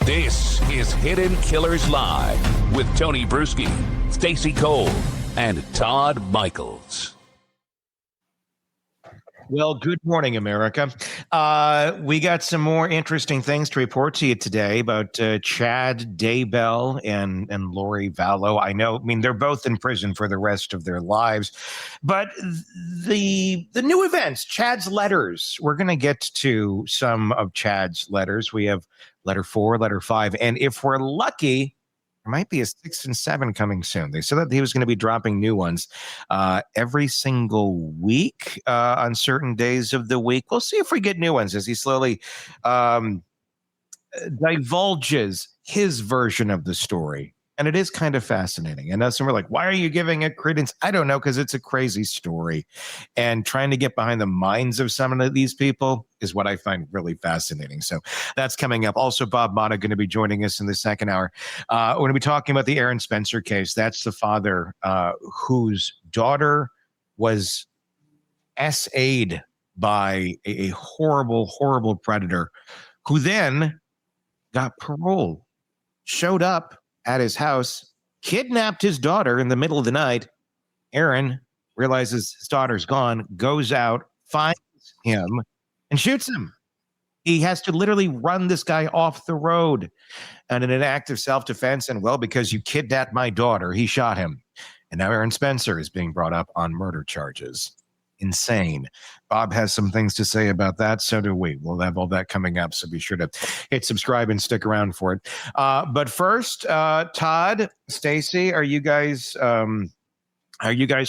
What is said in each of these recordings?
This is Hidden Killers Live with Tony Bruski, Stacy Cole, and Todd Michaels. Well, good morning, America. We got some more interesting things to report to you today about Chad Daybell and Lori Vallow. I mean, they're both in prison for the rest of their lives. But the new events, Chad's letters, we're going to get to some of Chad's letters. We have letter 4, letter 5, and if we're lucky, there might be a 6 and 7 coming soon. They said that he was going to be dropping new ones every single week on certain days of the week. We'll see if we get new ones as he slowly divulges his version of the story. And it is kind of fascinating. And some are like, why are you giving it credence? I don't know, because it's a crazy story. And trying to get behind the minds of some of these people is what I find really fascinating. So that's coming up. Also, Bob Motta going to be joining us in the second hour. We're going to be talking about the Aaron Spencer case. That's the father whose daughter was SA'd by a horrible, horrible predator who then got parole, showed up at his house, kidnapped his daughter in the middle of the night. Aaron realizes his daughter's gone, goes out, finds him, and shoots him. He has to literally run this guy off the road. And in an act of self-defense, and well, because you kidnapped my daughter, he shot him. And now Aaron Spencer is being brought up on murder charges. Insane. Bob has some things to say about that. So do we. We'll have all that coming up. So be sure to hit subscribe and stick around for it. But first, Todd, Stacy, are you guys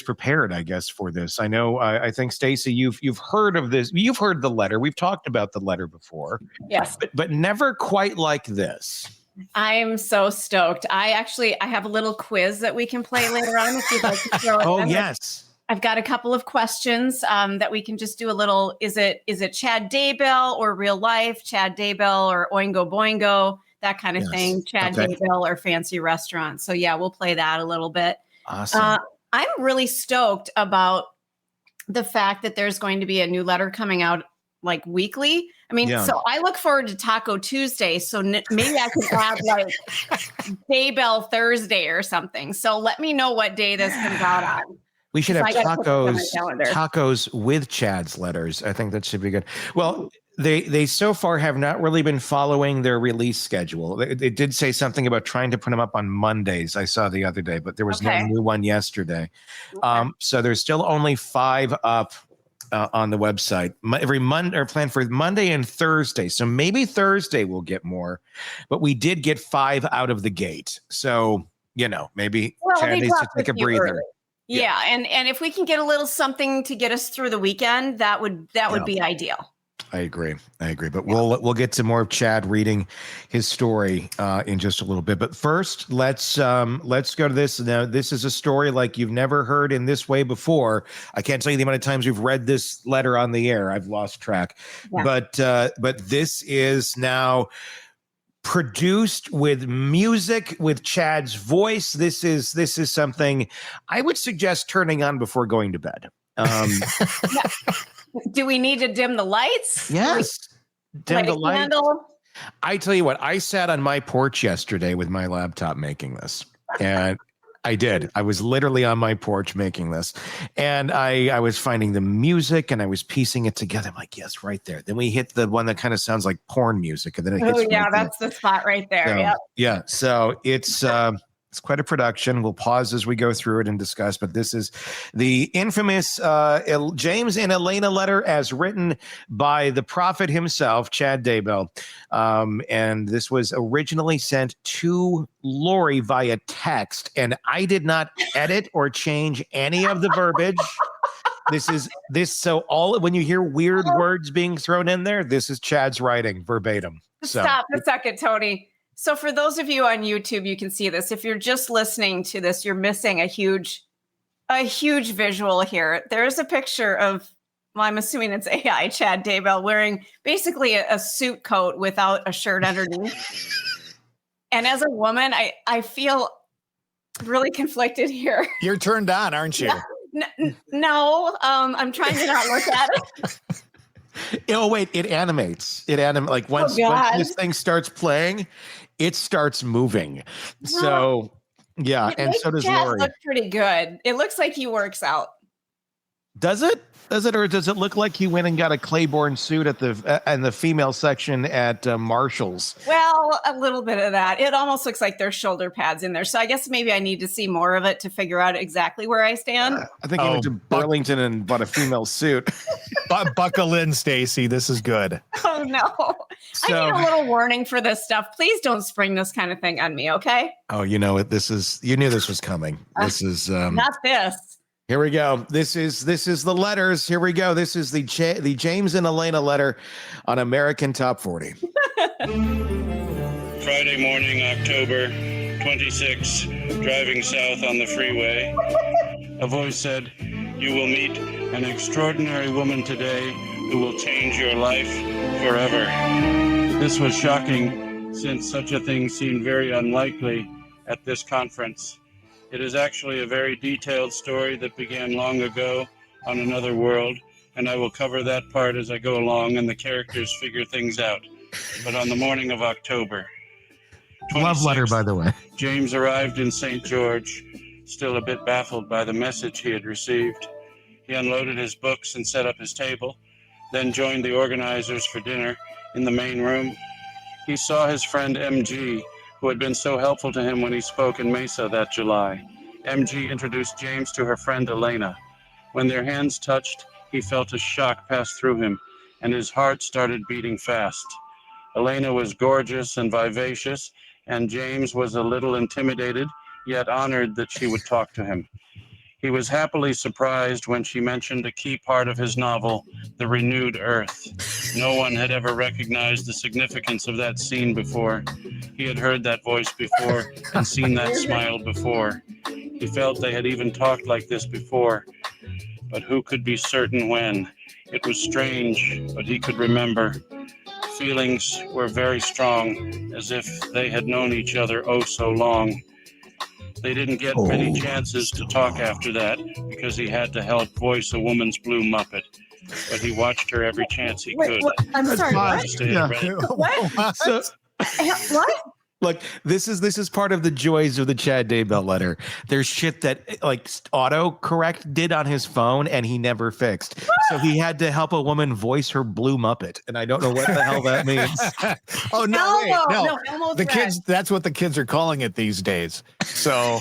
prepared, I guess, for this? I know, I think, Stacy, you've heard of this. You've heard the letter. We've talked about the letter before. Yes. But never quite like this. I'm so stoked. I have a little quiz that we can play later on if you'd like to throw it in. Oh, yes. I've got a couple of questions that we can just do a little. Is it Chad Daybell or real life? Chad Daybell or Oingo Boingo? That kind of thing. Chad Daybell or fancy restaurant. So yeah, we'll play that a little bit. Awesome. I'm really stoked about the fact that there's going to be a new letter coming out like weekly. I mean, So I look forward to Taco Tuesday. So maybe I could add like Daybell Thursday or something. So let me know what day this comes out on. We should have tacos with Chad's letters. I think that should be good. Well, they so far have not really been following their release schedule. They did say something about trying to put them up on Mondays. I saw the other day, but there was no new one yesterday. Okay. So there's still only 5 up on the website. Every Monday, or planned for Monday and Thursday. So maybe Thursday we'll get more, but we did get 5 out of the gate. So, maybe Chad needs to take a breather. Early. Yeah, and if we can get a little something to get us through the weekend, that would be ideal. I agree. But we'll get to more of Chad reading his story in just a little bit. But first, let's go to this. Now, this is a story like you've never heard in this way before. I can't tell you the amount of times we've read this letter on the air. I've lost track. Yeah. But this is now produced with music, with Chad's voice. This is something I would suggest turning on before going to bed. Do we need to dim the lights? Yes. Dim the lights. Candle? I tell you what, I sat on my porch yesterday with my laptop making this. And I did. I was literally on my porch making this. And I was finding the music and I was piecing it together. I'm like, yes, right there. Then we hit the one that kind of sounds like porn music. And then it hits that's the spot right there. So, yep. Yeah. So it's quite a production. We'll pause as we go through it and discuss. But this is the infamous James and Elena letter as written by the prophet himself, Chad Daybell. And this was originally sent to Lori via text. And I did not edit or change any of the verbiage. So when you hear weird words being thrown in there, this is Chad's writing verbatim. Stop a second, Tony. So for those of you on YouTube, you can see this. If you're just listening to this, you're missing a huge visual here. There's a picture of, well, I'm assuming it's AI, Chad Daybell, wearing basically a suit coat without a shirt underneath. And as a woman, I feel really conflicted here. You're turned on, aren't you? No, I'm trying to not look at it. Oh wait, it animates. Like once this thing starts playing, it starts moving. So yeah, It and makes so does Chad Lori. look pretty good. It looks like he works out. Does it? Or does it look like he went and got a Claiborne suit at the female section at Marshall's? Well, a little bit of that. It almost looks like there's shoulder pads in there. So I guess maybe I need to see more of it to figure out exactly where I stand. I think he went to Burlington and bought a female suit. Buckle in, Stacy. This is good. Oh no. I need a little warning for this stuff. Please don't spring this kind of thing on me, okay? Oh, you know it. You knew this was coming. This is not this. Here we go. This is the letters. Here we go. This is the James and Elena letter on American Top 40. Friday morning, October 26, driving south on the freeway. A voice said, "You will meet an extraordinary woman today who will change your life forever." This was shocking, since such a thing seemed very unlikely at this conference. It is actually a very detailed story that began long ago on another world, and I will cover that part as I go along and the characters figure things out. But on the morning of October 26th, love letter, by the way, James arrived in St. George, still a bit baffled by the message he had received. He unloaded his books and set up his table, then joined the organizers for dinner in the main room. He saw his friend MG, who had been so helpful to him when he spoke in Mesa that July. MG introduced James to her friend Elena. When their hands touched, he felt a shock pass through him, and his heart started beating fast. Elena was gorgeous and vivacious, and James was a little intimidated, yet honored that she would talk to him. He was happily surprised when she mentioned a key part of his novel, The Renewed Earth. No one had ever recognized the significance of that scene before. He had heard that voice before and seen that smile before. He felt they had even talked like this before, but who could be certain when? It was strange, but he could remember. Feelings were very strong, as if they had known each other oh so long. They didn't get many chances to talk after that because he had to help voice a woman's blue Muppet. But he watched her every chance he could. I'm sorry, what? What? Look, this is part of the joys of the Chad Daybell letter. There's shit that like autocorrect did on his phone and he never fixed. So he had to help a woman voice her blue Muppet. And I don't know what the hell that means. Oh, no, wait, no. The red. kids, that's what the kids are calling it these days. So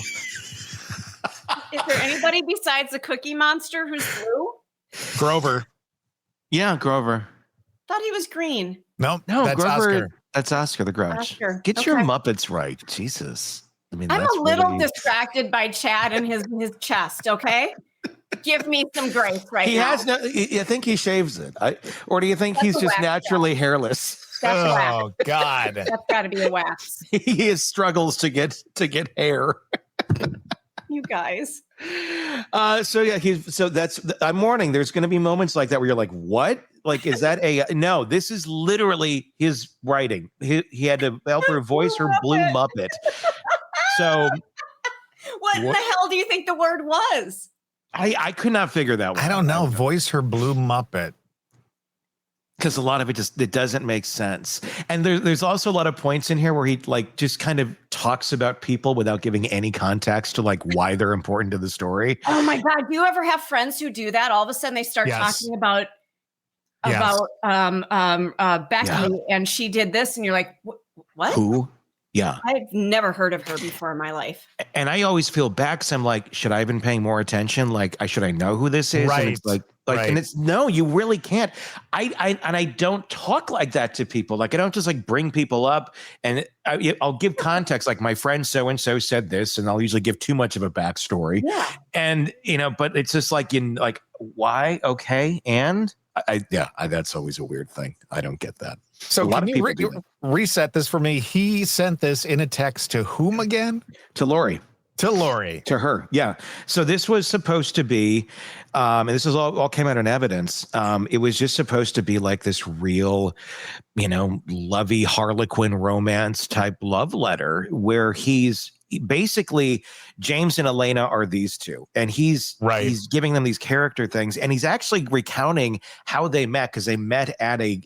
is there anybody besides the Cookie Monster who's blue? Grover. Yeah, Grover. Thought he was green. No, that's Grover. Oscar. That's Oscar the Grouch. Oscar. Get your Muppets right. Jesus. I mean, I'm that's a little really... distracted by Chad and his chest, okay? Give me some grace right he now. Has no. I think he shaves it. Or do you think he's just naturally hairless? That's wax. God. That's got to be a wax. He struggles to get hair. You guys. So that's I'm warning. There's going to be moments like that where you're like, what? Like, is that no, this is literally his writing. He had to help her voice her blue Muppet. So what in the hell do you think the word was? I could not figure that one. I don't know. Voice her blue Muppet. Because a lot of it doesn't make sense. And there's also a lot of points in here where he like just kind of talks about people without giving any context to like why they're important to the story. Oh my God. Do you ever have friends who do that? All of a sudden they start talking about Becky and she did this and you're like, what? Who? Yeah. I've never heard of her before in my life. And I always feel bad because I'm like, should I have been paying more attention? Like, should I know who this is? Right. And it's like, and it's no, you really can't. I don't talk like that to people. Like, I don't just like bring people up and I'll give context. Like, my friend so-and-so said this, and I'll usually give too much of a backstory. Yeah. And, but it's just like, why? Okay. And that's always a weird thing. I don't get that. So can you reset this for me? He sent this in a text to whom again? To Lori. To Lori. To her, yeah. So this was supposed to be, and this is all came out in evidence. It was just supposed to be like this real, lovey Harlequin romance type love letter where he's basically James and Elena are these two, and he's giving them these character things, and he's actually recounting how they met because they met at a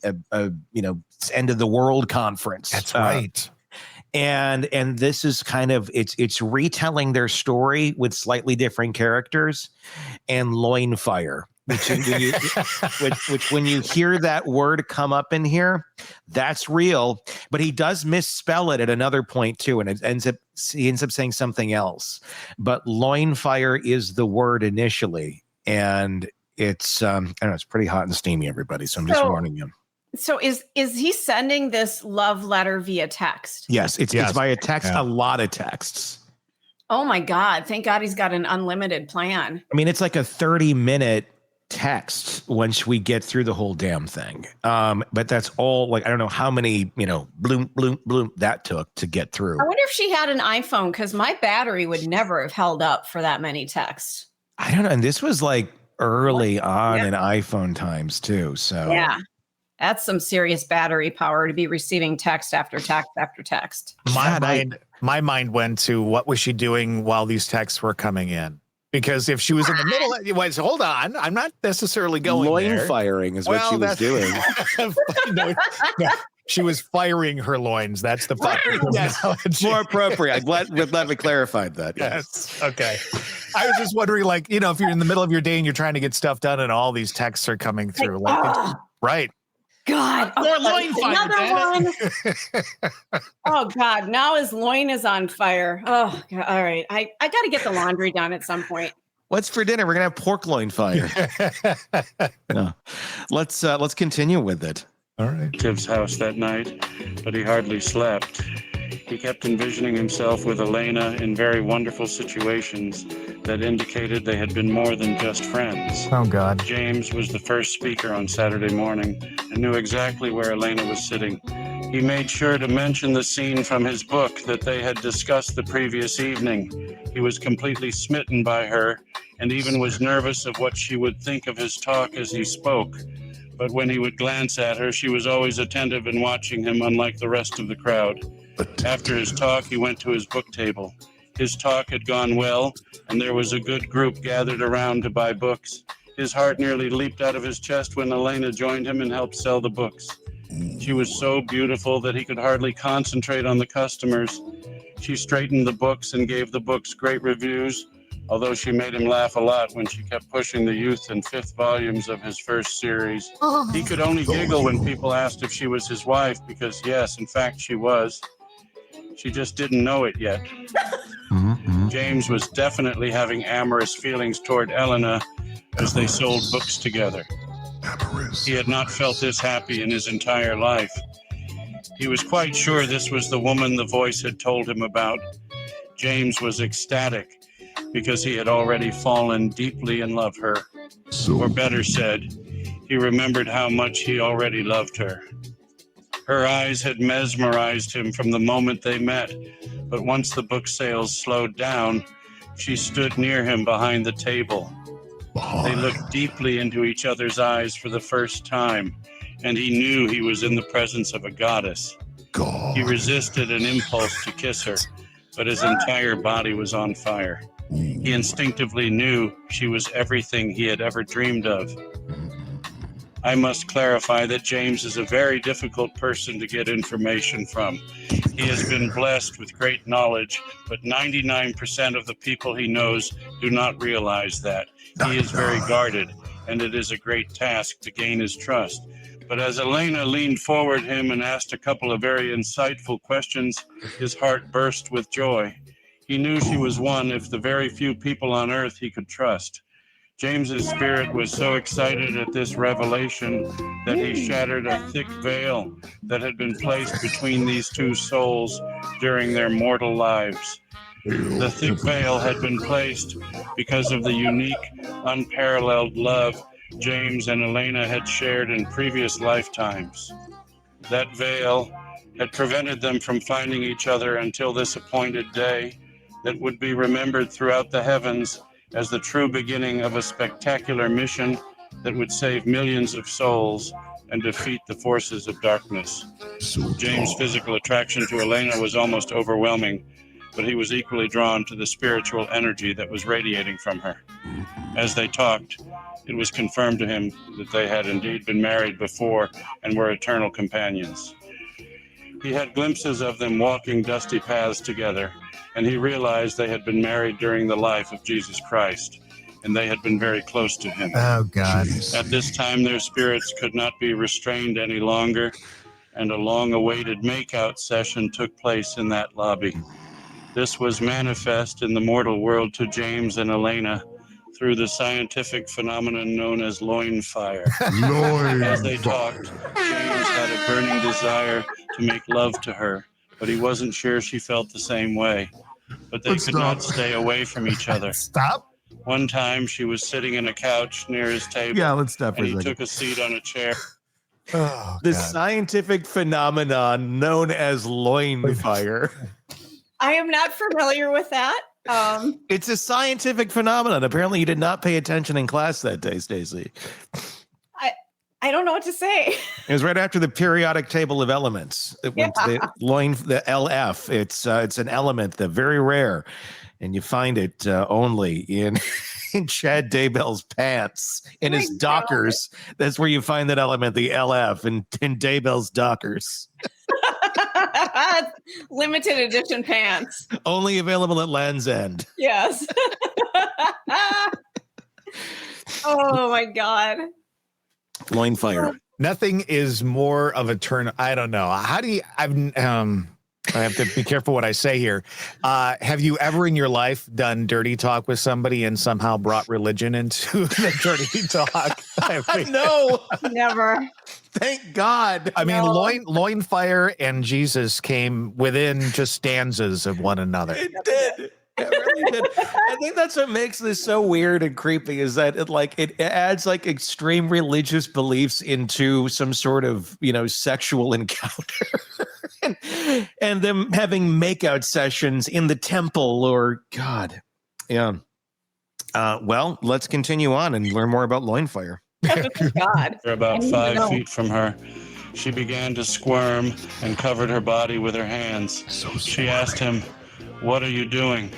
end of the world conference. That's right. And this is kind of it's retelling their story with slightly different characters and loin fire, which when you hear that word come up in here, that's real. But he does misspell it at another point too, and he ends up saying something else. But loin fire is the word initially, and it's I don't know, it's pretty hot and steamy, everybody. So I'm just warning you. So is he sending this love letter via text? Yes, it's via text, a lot of texts. Oh my God. Thank God he's got an unlimited plan. I mean, it's like a 30-minute text once we get through the whole damn thing. But that's all like, I don't know how many, bloom, bloom, bloom that took to get through. I wonder if she had an iPhone because my battery would never have held up for that many texts. I don't know. And this was like early on in iPhone times too. So yeah. That's some serious battery power to be receiving text after text after text. My mind went to what was she doing while these texts were coming in? Because if she was in the middle, hold on, I'm not necessarily going loin there. Firing is what she was doing. No, she was firing her loins. That's the yes, more appropriate. I'm glad we clarified that. Yes. Okay. I was just wondering, if you're in the middle of your day and you're trying to get stuff done, and all these texts are coming through, right. God, more loin fire. Another one. Oh God, now his loin is on fire. Oh God. All right, I got to get the laundry done at some point. What's for dinner? We're gonna have pork loin fire. No. Let's continue with it. All right. Tibbs' house that night, but he hardly slept. He kept envisioning himself with Elena in very wonderful situations that indicated they had been more than just friends. Oh, God. James was the first speaker on Saturday morning and knew exactly where Elena was sitting. He made sure to mention the scene from his book that they had discussed the previous evening. He was completely smitten by her and even was nervous of what she would think of his talk as he spoke. But when he would glance at her, she was always attentive and watching him, unlike the rest of the crowd. After his talk, he went to his book table. His talk had gone well, and there was a good group gathered around to buy books. His heart nearly leaped out of his chest when Elena joined him and helped sell the books. She was so beautiful that he could hardly concentrate on the customers. She straightened the books and gave the books great reviews, although she made him laugh a lot when she kept pushing the youth and fifth volumes of his first series. He could only giggle when people asked if she was his wife, because yes, in fact, she was. She just didn't know it yet. James was definitely having amorous feelings toward Elena as they sold books together. He had not felt this happy in his entire life. He was quite sure this was the woman the voice had told him about. James was ecstatic because he had already fallen deeply in love her. Or better said, he remembered how much he already loved her. Her eyes had mesmerized him from the moment they met, but once the book sales slowed down, she stood near him behind the table. They looked deeply into each other's eyes for the first time, and he knew he was in the presence of a goddess. He resisted an impulse to kiss her, but his entire body was on fire. He instinctively knew she was everything he had ever dreamed of. I must clarify that James is a very difficult person to get information from. He has been blessed with great knowledge, but 99% of the people he knows do not realize that. He is very guarded, and it is a great task to gain his trust. But as Elena leaned forward him and asked a couple of very insightful questions, his heart burst with joy. He knew she was one of the very few people on earth he could trust. James's spirit was so excited at this revelation that he shattered a thick veil that had been placed between these two souls during their mortal lives. The thick veil had been placed because of the unique, unparalleled love James and Elena had shared in previous lifetimes. That veil had prevented them from finding each other until this appointed day, that would be remembered throughout the heavens as the true beginning of a spectacular mission that would save millions of souls and defeat the forces of darkness. James' physical attraction to Elena was almost overwhelming, but he was equally drawn to the spiritual energy that was radiating from her. As they talked, it was confirmed to him that they had indeed been married before and were eternal companions. He had glimpses of them walking dusty paths together, and he realized they had been married during the life of Jesus Christ, and they had been very close to him. Oh, God. At this time, their spirits could not be restrained any longer, and a long-awaited makeout session took place in that lobby. This was manifest in the mortal world to James and Elena through the scientific phenomenon known as loin fire. As they talked, James had a burning desire to make love to her, but he wasn't sure she felt the same way. But they could not stay away from each other. Stop. One time, she was sitting in a couch near his table. Yeah, let's stop for and a he second. took a seat on a chair. Oh, The God. scientific phenomenon known as loin fire. I am not familiar with that. It's a scientific phenomenon. Apparently, you did not pay attention in class that day, Stacy. I don't know what to say. It was right after the periodic table of elements. It went to the loin, the LF. It's an element that very rare, and you find it only in Chad Daybell's pants, in his Dockers. That's where you find that element, the LF, in Daybell's Dockers. Limited edition pants. Only available at Land's End. Yes. Oh my God. Loin fire. Nothing is more of a turn. I don't know. How do you, I have to be careful what I say here. Have you ever in your life done dirty talk with somebody and somehow brought religion into the dirty talk? No, Never. thank God. I mean, No. loin fire and Jesus came within just stanzas of one another. It did. It really did. I think that's what makes this so weird and creepy is that it adds like extreme religious beliefs into some sort of, sexual encounter. and them having makeout sessions in the temple or God. Yeah. Well, let's continue on and learn more about loin fire. God. For about 5 feet from her, she began to squirm and covered her body with her hands. She asked him, "What are you doing?"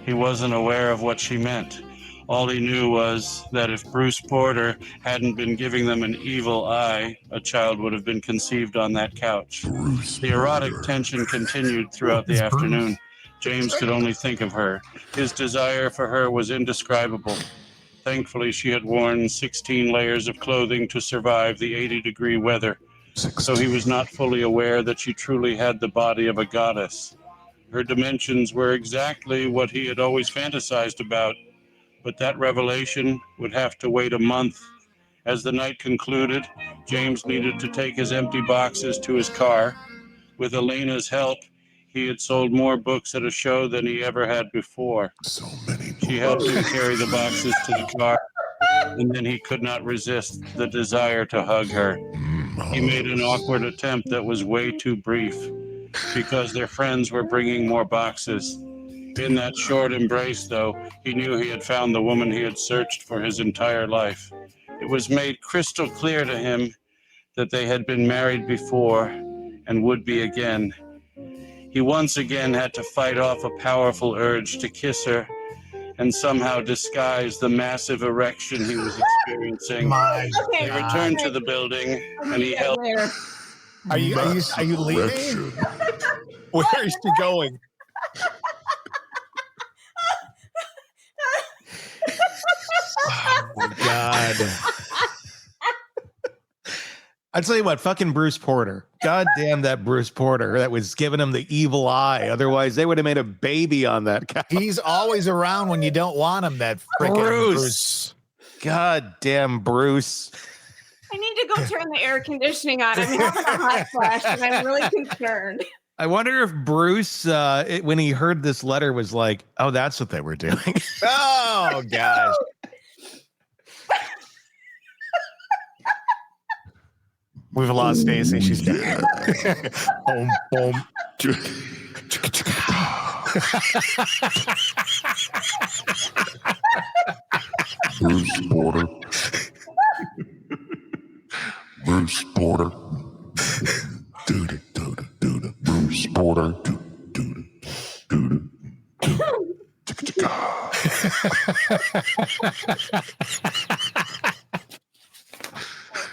He wasn't aware of what she meant. All he knew was that if Bruce Porter hadn't been giving them an evil eye, a child would have been conceived on that couch. The erotic tension continued throughout the afternoon. James could only think of her. His desire for her was indescribable. Thankfully, she had worn 16 layers of clothing to survive the 80-degree weather, so he was not fully aware that she truly had the body of a goddess. Her dimensions were exactly what he had always fantasized about, but that revelation would have to wait a month. As the night concluded, James needed to take his empty boxes to his car. With Elena's help, he had sold more books at a show than he ever had before. So many. She helped him carry the boxes to the car, and then he could not resist the desire to hug her. He made an awkward attempt that was way too brief, because their friends were bringing more boxes. In that short embrace, though, he knew he had found the woman he had searched for his entire life. It was made crystal clear to him that they had been married before and would be again. He once again had to fight off a powerful urge to kiss her and somehow disguise the massive erection he was experiencing. They returned to the building, and he held. Are you leaving? Where is she going? Oh my God. I tell you what, fucking Bruce Porter. God damn that Bruce Porter that was giving him the evil eye. Otherwise, they would have made a baby on that couch. He's always around when you don't want him, that frickin' Bruce. God damn Bruce. I need to go turn the air conditioning on. I'm having a hot flash and I'm really concerned. I wonder if Bruce, when he heard this letter, was like, oh, that's what they were doing. Oh, gosh. We've lost Stacy. She's dead. Boom, boom. Bruce Porter. Bruce Porter. Do-da, do-da, do-da. Bruce Porter. Do-da, do-da, do-da.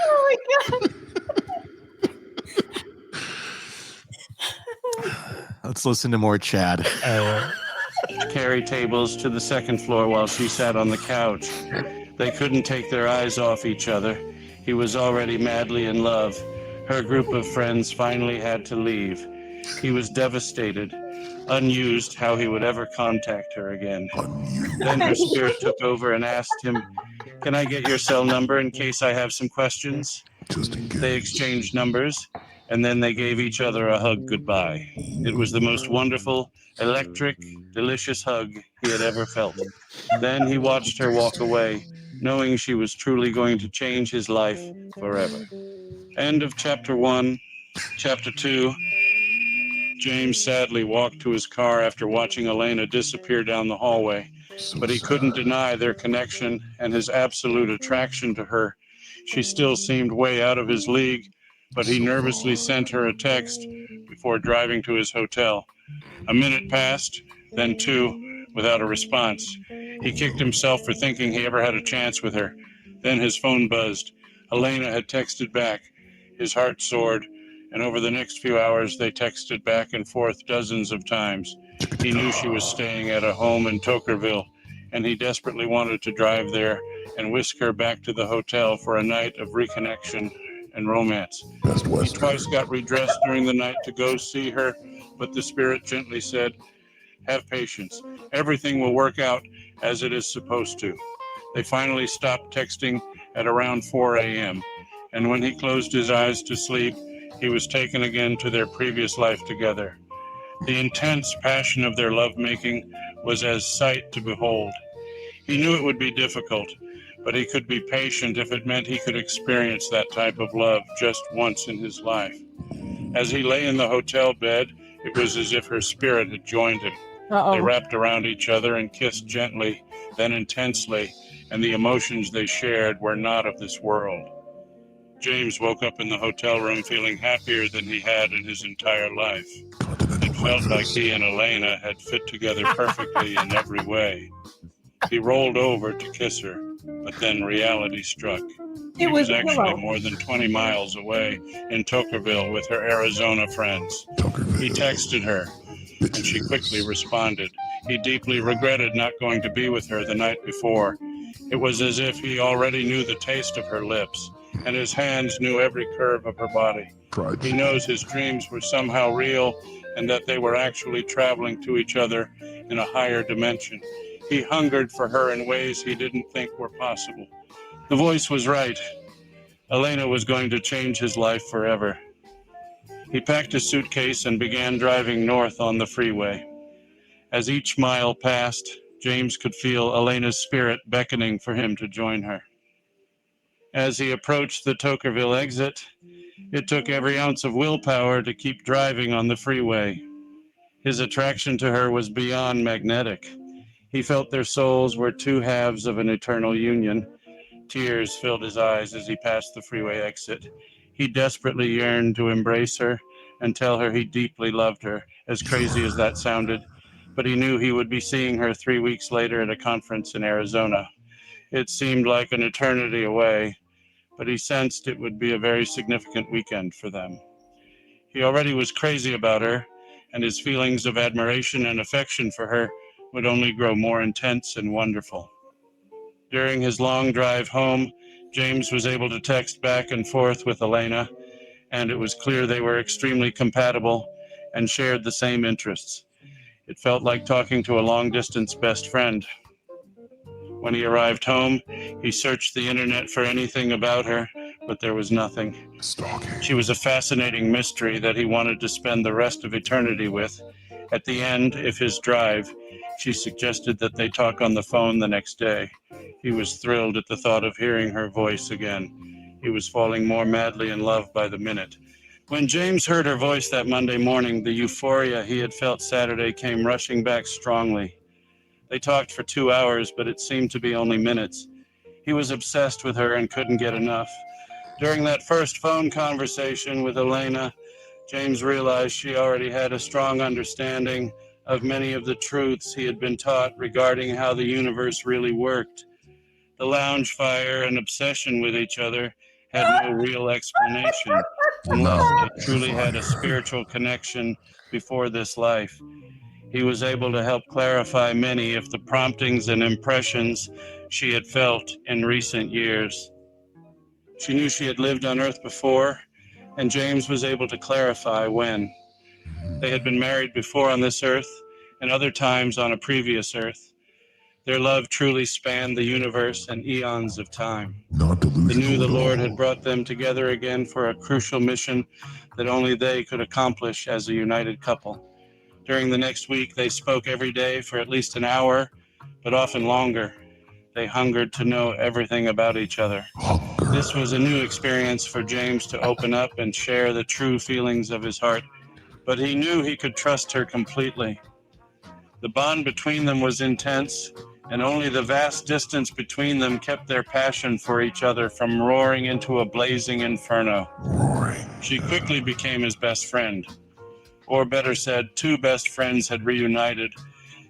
Oh my God. Let's listen to more Chad. Carry tables to the second floor while she sat on the couch. They couldn't take their eyes off each other. He was already madly in love. Her group of friends finally had to leave. He was devastated, unused how he would ever contact her again. Then her spirit took over and asked him, "Can I get your cell number in case I have some questions?" Just in case. They exchanged numbers, and then they gave each other a hug goodbye. It was the most wonderful, electric, delicious hug he had ever felt. Then he watched her walk away, knowing she was truly going to change his life forever. End of chapter 1. Chapter 2. James sadly walked to his car after watching Elena disappear down the hallway, but he couldn't deny their connection and his absolute attraction to her. She still seemed way out of his league, but he nervously sent her a text before driving to his hotel. A minute passed, then 2, without a response. He kicked himself for thinking he ever had a chance with her. Then his phone buzzed. Elena had texted back. His heart soared, and over the next few hours they texted back and forth dozens of times. He knew she was staying at a home in Tokerville, and he desperately wanted to drive there and whisk her back to the hotel for a night of reconnection and romance. He twice got redressed during the night to go see her, but the spirit gently said, "Have patience. Everything will work out as it is supposed to." They finally stopped texting at around 4 a.m., and when he closed his eyes to sleep, he was taken again to their previous life together. The intense passion of their lovemaking was as sight to behold. He knew it would be difficult, but he could be patient if it meant he could experience that type of love just once in his life. As he lay in the hotel bed, it was as if her spirit had joined him. They wrapped around each other and kissed gently, then intensely, and the emotions they shared were not of this world. James woke up in the hotel room feeling happier than he had in his entire life. It felt like he and Elena had fit together perfectly in every way. He rolled over to kiss her, but then reality struck. He was actually more than 20 miles away in Tokerville with her Arizona friends. He texted her, and she quickly responded. He deeply regretted not going to be with her the night before. It was as if he already knew the taste of her lips, and his hands knew every curve of her body. He knows his dreams were somehow real and that they were actually traveling to each other in a higher dimension. He hungered for her in ways he didn't think were possible. The voice was right. Elena was going to change his life forever. He packed his suitcase and began driving north on the freeway. As each mile passed, James could feel Elena's spirit beckoning for him to join her. As he approached the Tokerville exit, it took every ounce of willpower to keep driving on the freeway. His attraction to her was beyond magnetic. He felt their souls were two halves of an eternal union. Tears filled his eyes as he passed the freeway exit. He desperately yearned to embrace her and tell her he deeply loved her, as crazy as that sounded, but he knew he would be seeing her 3 weeks later at a conference in Arizona. It seemed like an eternity away, but he sensed it would be a very significant weekend for them. He already was crazy about her, and his feelings of admiration and affection for her would only grow more intense and wonderful. During his long drive home, James was able to text back and forth with Elena, and it was clear they were extremely compatible and shared the same interests. It felt like talking to a long-distance best friend. When he arrived home, he searched the internet for anything about her, but there was nothing. She was a fascinating mystery that he wanted to spend the rest of eternity with. At the end of his drive, she suggested that they talk on the phone the next day. He was thrilled at the thought of hearing her voice again. He was falling more madly in love by the minute. When James heard her voice that Monday morning, the euphoria he had felt Saturday came rushing back strongly. They talked for 2 hours, but it seemed to be only minutes. He was obsessed with her and couldn't get enough. During that first phone conversation with Elena, James realized she already had a strong understanding of many of the truths he had been taught regarding how the universe really worked. The lounge fire and obsession with each other had no real explanation unless they truly had a spiritual connection before this life. He was able to help clarify many of the promptings and impressions she had felt in recent years. She knew she had lived on Earth before, and James was able to clarify when. They had been married before on this Earth, and other times on a previous Earth. Their love truly spanned the universe and eons of time. Not They delusional knew the at Lord all. had brought them together again for a crucial mission that only they could accomplish as a united couple. During the next week, they spoke every day for at least an hour, but often longer. They hungered to know everything about each other. Hunger. This was a new experience for James to open up and share the true feelings of his heart, but he knew he could trust her completely. The bond between them was intense, and only the vast distance between them kept their passion for each other from roaring into a blazing inferno. Roaring. She quickly became his best friend. Or better said, two best friends had reunited,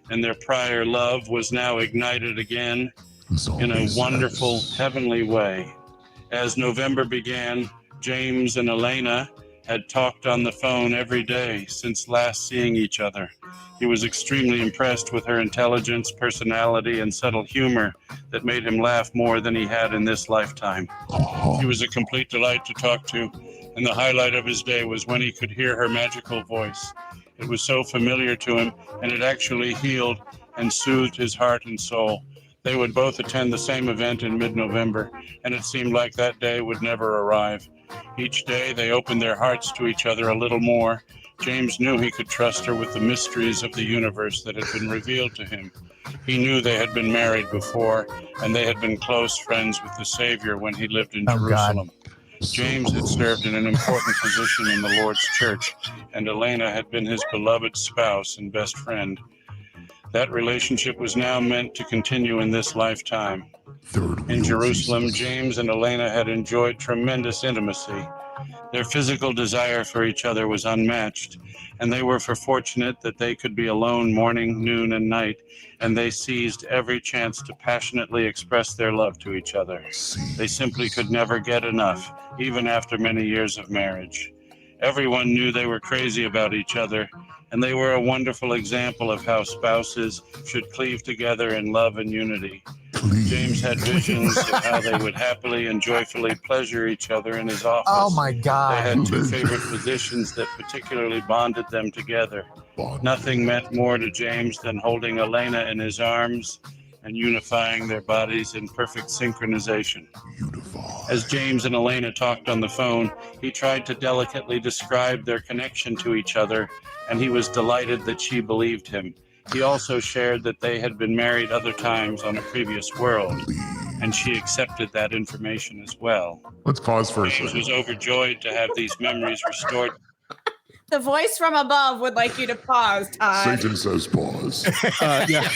and their prior love was now ignited again in a wonderful, heavenly way. As November began, James and Elena had talked on the phone every day since last seeing each other. He was extremely impressed with her intelligence, personality, and subtle humor that made him laugh more than he had in this lifetime. She was a complete delight to talk to, and the highlight of his day was when he could hear her magical voice. It was so familiar to him, and it actually healed and soothed his heart and soul. They would both attend the same event in mid-November, and it seemed like that day would never arrive. Each day they opened their hearts to each other a little more. James knew he could trust her with the mysteries of the universe that had been revealed to him. He knew they had been married before, and they had been close friends with the Savior when he lived in Jerusalem. James had served in an important position in the Lord's church, and Elena had been his beloved spouse and best friend. That relationship was now meant to continue in this lifetime. In Jerusalem, James and Elena had enjoyed tremendous intimacy. Their physical desire for each other was unmatched, and they were fortunate that they could be alone morning, noon, and night, and they seized every chance to passionately express their love to each other. They simply could never get enough, even after many years of marriage. Everyone knew they were crazy about each other, and they were a wonderful example of how spouses should cleave together in love and unity. James had visions of how they would happily and joyfully pleasure each other in his office. Oh my God. They had two favorite positions that particularly bonded them together. Nothing meant more to James than holding Elena in his arms and unifying their bodies in perfect synchronization. As James and Elena talked on the phone, he tried to delicately describe their connection to each other, and he was delighted that she believed him. He also shared that they had been married other times on a previous world, and she accepted that information as well. Let's pause for a James second. was overjoyed to have these memories restored. The voice from above would like you to pause, Todd. Satan says pause. Yeah.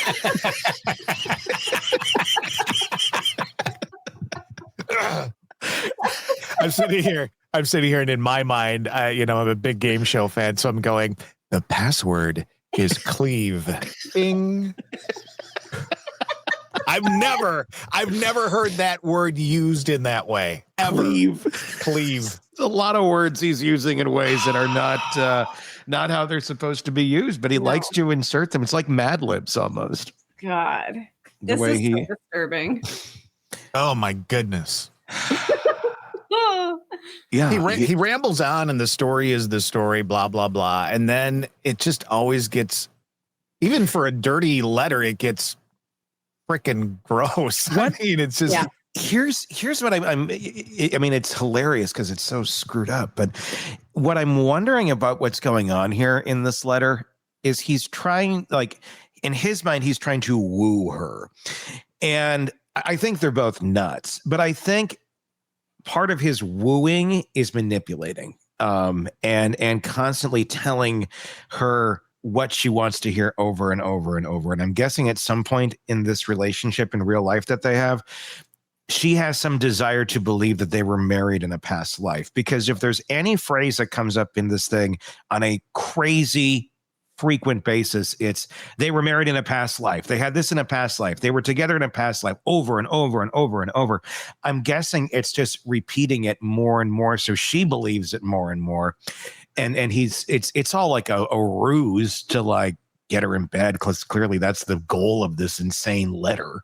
I'm sitting here, and in my mind, I'm a big game show fan, so I'm going, the password is cleave. Bing. I've never heard that word used in that way. Ever. Cleave. A lot of words he's using in ways that are not how they're supposed to be used, but he likes to insert them. It's like Mad Libs almost. God, The this way is so disturbing. Oh my goodness. Yeah. He rambles on, and the story is the story, blah, blah, blah. And then it just always gets, even for a dirty letter, it gets freaking gross. I mean, it's just... Yeah. Here's what I mean, it's hilarious because it's so screwed up. But what I'm wondering about what's going on here in this letter is he's trying, like, in his mind, he's trying to woo her. And I think they're both nuts. But I think part of his wooing is manipulating. and constantly telling her what she wants to hear over and over and over. And I'm guessing at some point in this relationship in real life that they have, she has some desire to believe that they were married in a past life. Because if there's any phrase that comes up in this thing on a crazy frequent basis, it's they were married in a past life. They had this in a past life. They were together in a past life, over and over and over and over. I'm guessing it's just repeating it more and more. So she believes it more and more. And it's all like a ruse to like get her in bed, because clearly that's the goal of this insane letter.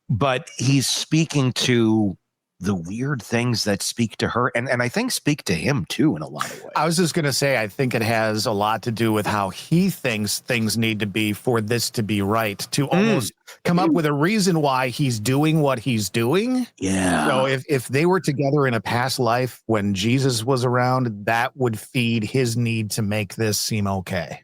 But he's speaking to the weird things that speak to her and I think speak to him too in a lot of ways. I was just going to say, I think it has a lot to do with how he thinks things need to be for this to be right, to almost come up with a reason why he's doing what he's doing. Yeah. So if they were together in a past life when Jesus was around, that would feed his need to make this seem okay.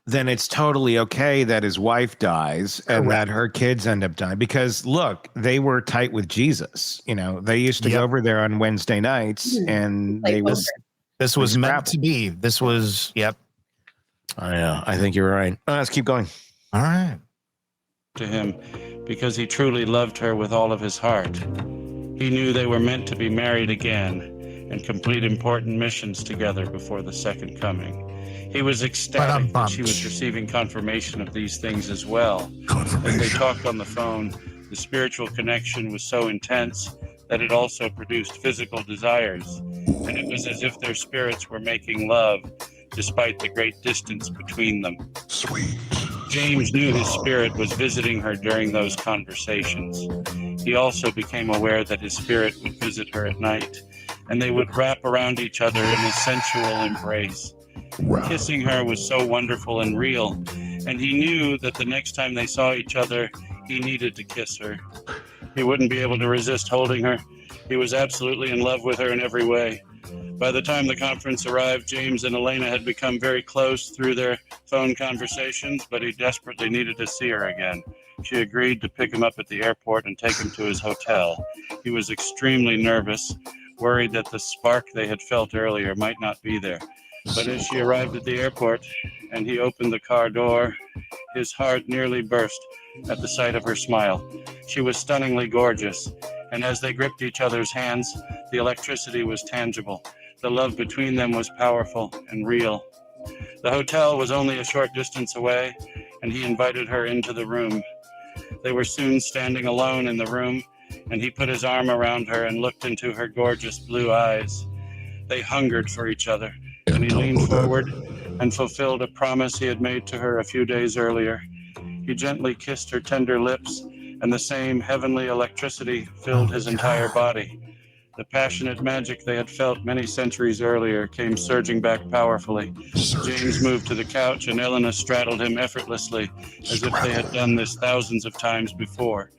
Then it's totally okay that his wife dies and that her kids end up dying. Because look, they were tight with Jesus. You know, they used to go over there on Wednesday nights and they was this was meant to be. This was I know. I think you're right. Let's keep going. All right. To him because he truly loved her with all of his heart. He knew they were meant to be married again and complete important missions together before the second coming. He was ecstatic that she was receiving confirmation of these things as well. As they talked on the phone, the spiritual connection was so intense that it also produced physical desires, and it was as if their spirits were making love despite the great distance between them. Sweet. James knew his spirit was visiting her during those conversations. He also became aware that his spirit would visit her at night, and they would wrap around each other in a sensual embrace. Kissing her was so wonderful and real, and he knew that the next time they saw each other, he needed to kiss her. He wouldn't be able to resist holding her. He was absolutely in love with her in every way. By the time the conference arrived, James and Elena had become very close through their phone conversations, but he desperately needed to see her again. She agreed to pick him up at the airport and take him to his hotel. He was extremely nervous, worried that the spark they had felt earlier might not be there. But as she arrived at the airport and he opened the car door, his heart nearly burst at the sight of her smile. She was stunningly gorgeous, and as they gripped each other's hands, the electricity was tangible. The love between them was powerful and real. The hotel was only a short distance away, and he invited her into the room. They were soon standing alone in the room, and he put his arm around her and looked into her gorgeous blue eyes. They hungered for each other, and he leaned forward and fulfilled a promise he had made to her a few days earlier. He gently kissed her tender lips, and the same heavenly electricity filled his entire body. The passionate magic they had felt many centuries earlier came surging back powerfully. James moved to the couch, and Elena straddled him effortlessly, as if they had done this thousands of times before.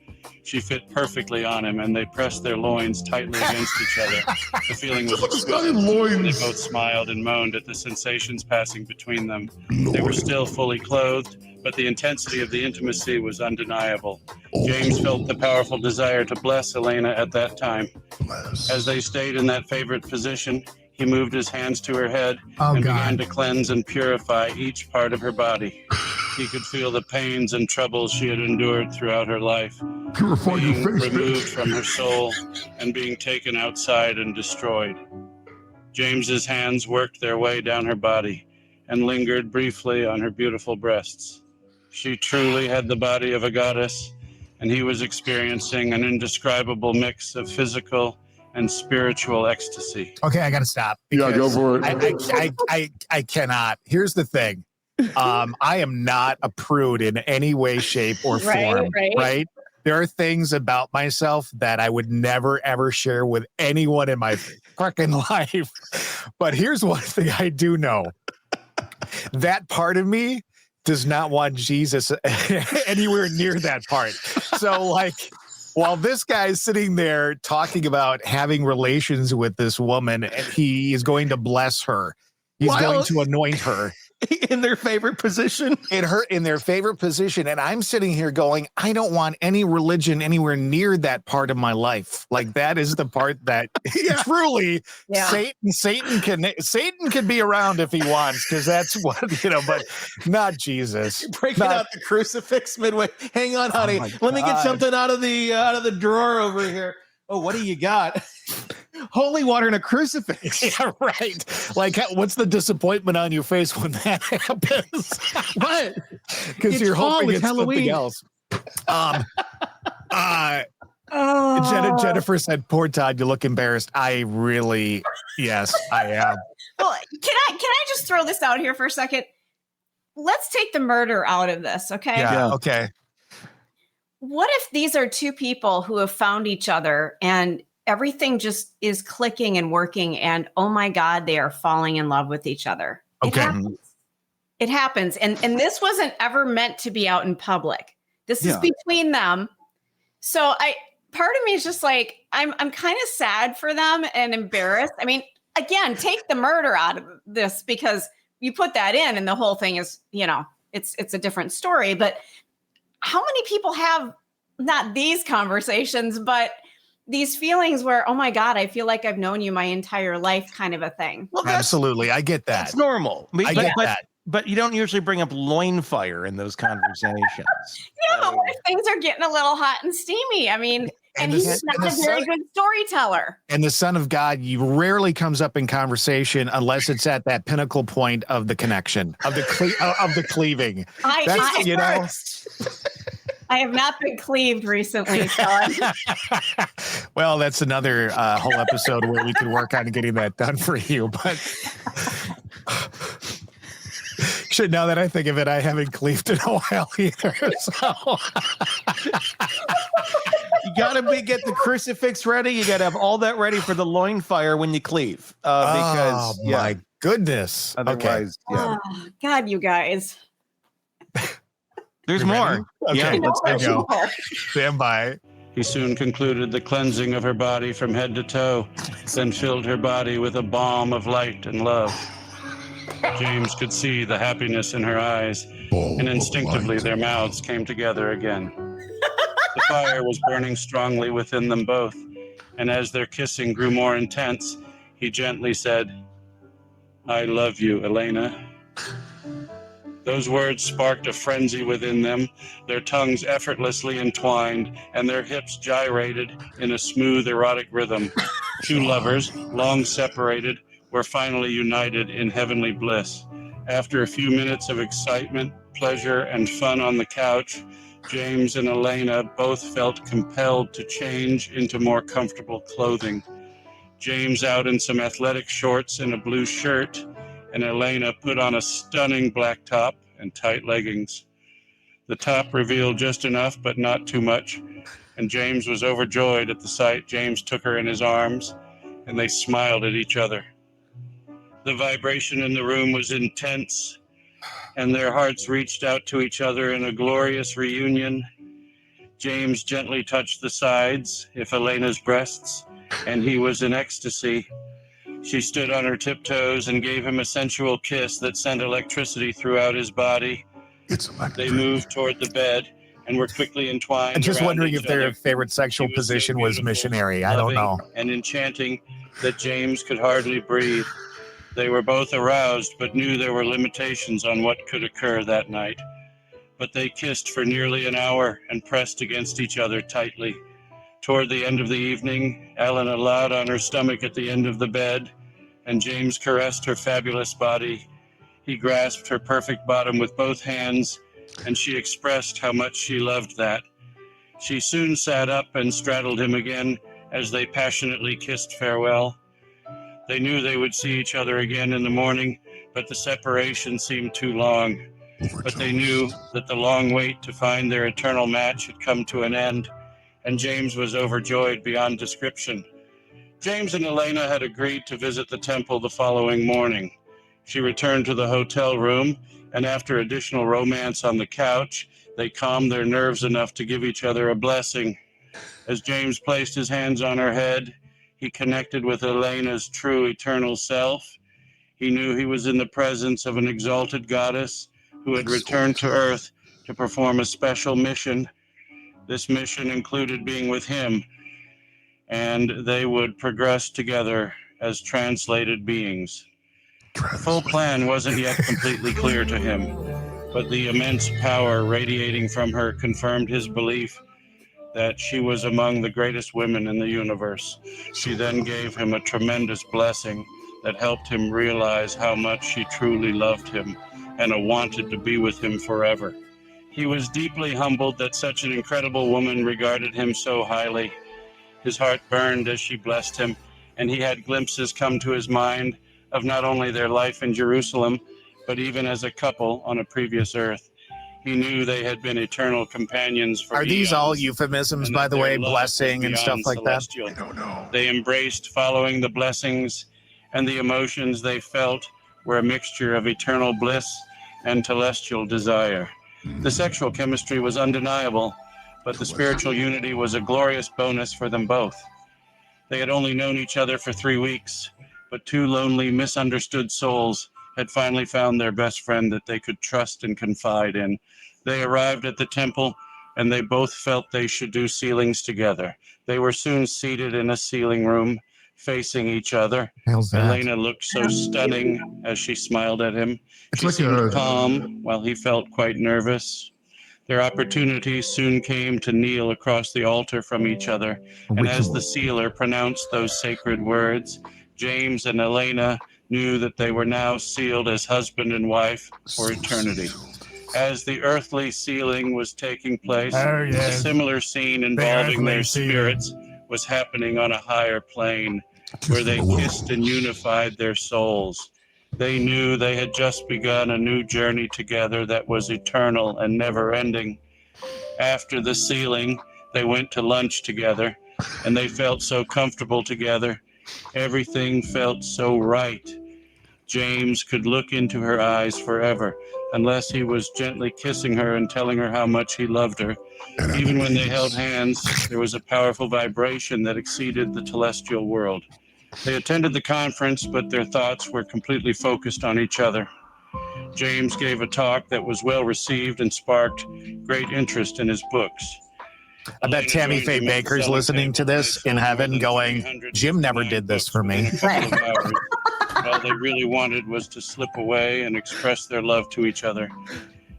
She fit perfectly on him, and they pressed their loins tightly against each other. The feeling was exquisite. They both smiled and moaned at the sensations passing between them. They were still fully clothed, but the intensity of the intimacy was undeniable. James felt the powerful desire to bless Elena at that time. As they stayed in that favorite position, he moved his hands to her head began to cleanse and purify each part of her body. He could feel the pains and troubles she had endured throughout her life, being removed from her soul and being taken outside and destroyed. James's hands worked their way down her body and lingered briefly on her beautiful breasts. She truly had the body of a goddess, and he was experiencing an indescribable mix of physical and spiritual ecstasy. Okay, I gotta stop. Yeah, go for it. I cannot. Here's the thing. I am not a prude in any way, shape, or form. Right? There are things about myself that I would never, ever share with anyone in my fucking life. But here's one thing I do know. That part of me does not want Jesus anywhere near that part. So, like, while this guy is sitting there talking about having relations with this woman, and he is going to bless her, he's going to anoint her. in their favorite position. In their favorite position. And I'm sitting here going, I don't want any religion anywhere near that part of my life. Like that is the part that truly Satan can be around if he wants, because that's what, but not Jesus. You're breaking out the crucifix midway. Hang on, honey. Let me get something out of the drawer over here. Oh, what do you got? Holy water and a crucifix. Yeah, right. Like, what's the disappointment on your face when that happens? What? Because you're hoping it's something else. Jennifer said, "Poor Todd, you look embarrassed." Yes, I am. Well, can I just throw this out here for a second? Let's take the murder out of this, okay? Yeah. Okay. What if these are two people who have found each other and everything just is clicking and working, and oh my God, they are falling in love with each other? Okay. It happens. And this wasn't ever meant to be out in public. This is between them. So part of me is just like, I'm kind of sad for them and embarrassed. I mean, again, take the murder out of this, because you put that in and the whole thing is, it's a different story. But how many people have not these conversations, but these feelings where, oh my God, I feel like I've known you my entire life, kind of a thing? Well, absolutely. I get that. That's normal. I get that. But you don't usually bring up loin fire in those conversations. But what if things are getting a little hot and steamy? I mean, and he's not a very good storyteller. And the Son of God rarely comes up in conversation unless it's at that pinnacle point of the connection, of the cleaving. I have not been cleaved recently, Sean. Well, that's another whole episode where we could work on getting that done for you. But now that I think of it, I haven't cleaved in a while either. So you gotta get the crucifix ready. You gotta have all that ready for the loin fire when you cleave. Because my goodness. Otherwise, Oh, God, you guys. There's more. Okay, let's go. Stand by. He soon concluded the cleansing of her body from head to toe, then filled her body with a balm of light and love. James could see the happiness in her eyes, and instinctively their mouths came together again. The fire was burning strongly within them both, and as their kissing grew more intense, he gently said, "I love you, Elena." Those words sparked a frenzy within them, their tongues effortlessly entwined, and their hips gyrated in a smooth, erotic rhythm. Two lovers, long separated, were finally united in heavenly bliss. After a few minutes of excitement, pleasure, and fun on the couch, James and Elena both felt compelled to change into more comfortable clothing. James out in some athletic shorts and a blue shirt, and Elena put on a stunning black top and tight leggings. The top revealed just enough, but not too much, and James was overjoyed at the sight. James took her in his arms, and they smiled at each other. The vibration in the room was intense, and their hearts reached out to each other in a glorious reunion. James gently touched the sides, if Elena's breasts, and he was in ecstasy. She stood on her tiptoes and gave him a sensual kiss that sent electricity throughout his body. They moved toward the bed and were quickly entwined. I'm just wondering if their favorite sexual position was missionary. I don't know. And enchanting that James could hardly breathe. They were both aroused, but knew there were limitations on what could occur that night. But they kissed for nearly an hour and pressed against each other tightly. Toward the end of the evening, Elena lay on her stomach at the end of the bed, and James caressed her fabulous body. He grasped her perfect bottom with both hands, and she expressed how much she loved that. She soon sat up and straddled him again as they passionately kissed farewell. They knew they would see each other again in the morning, but the separation seemed too long. But they knew that the long wait to find their eternal match had come to an end, and James was overjoyed beyond description. James and Elena had agreed to visit the temple the following morning. She returned to the hotel room, and after additional romance on the couch, they calmed their nerves enough to give each other a blessing. As James placed his hands on her head, he connected with Elena's true eternal self. He knew he was in the presence of an exalted goddess who had returned to Earth to perform a special mission. This mission included being with him, and they would progress together as translated beings. The full plan wasn't yet completely clear to him, but the immense power radiating from her confirmed his belief that she was among the greatest women in the universe. She then gave him a tremendous blessing that helped him realize how much she truly loved him and wanted to be with him forever. He was deeply humbled that such an incredible woman regarded him so highly. His heart burned as she blessed him, and he had glimpses come to his mind of not only their life in Jerusalem, but even as a couple on a previous Earth. He knew they had been eternal companions for Are these eons, all euphemisms, and by that the their way, love blessing was and stuff beyond like that? celestial. I don't know. They embraced following the blessings, and the emotions they felt were a mixture of eternal bliss and celestial desire. The sexual chemistry was undeniable, but the spiritual unity was a glorious bonus for them both. They had only known each other for 3 weeks, but two lonely, misunderstood souls had finally found their best friend that they could trust and confide in. They arrived at the temple, and they both felt they should do sealings together. They were soon seated in a sealing room, facing each other. Hell's that? Elena looked so stunning as she smiled at him. It's She like seemed a- calm, while he felt quite nervous. Their opportunity soon came to kneel across the altar from each other, and as the sealer pronounced those sacred words, James and Elena knew that they were now sealed as husband and wife for eternity. As the earthly sealing was taking place, Oh, a yes. similar scene involving their earthly sealing. spirits was happening on a higher plane, where they kissed and unified their souls. They knew they had just begun a new journey together that was eternal and never-ending. After the sealing, they went to lunch together, and they felt so comfortable together. Everything felt so right. James could look into her eyes forever, unless he was gently kissing her and telling her how much he loved her. Even when they held hands, there was a powerful vibration that exceeded the celestial world. They attended the conference, but their thoughts were completely focused on each other. James gave a talk that was well received and sparked great interest in his books. I bet Tammy Faye Baker's listening to this in heaven going, Jim never did this for me. All they really wanted was to slip away and express their love to each other.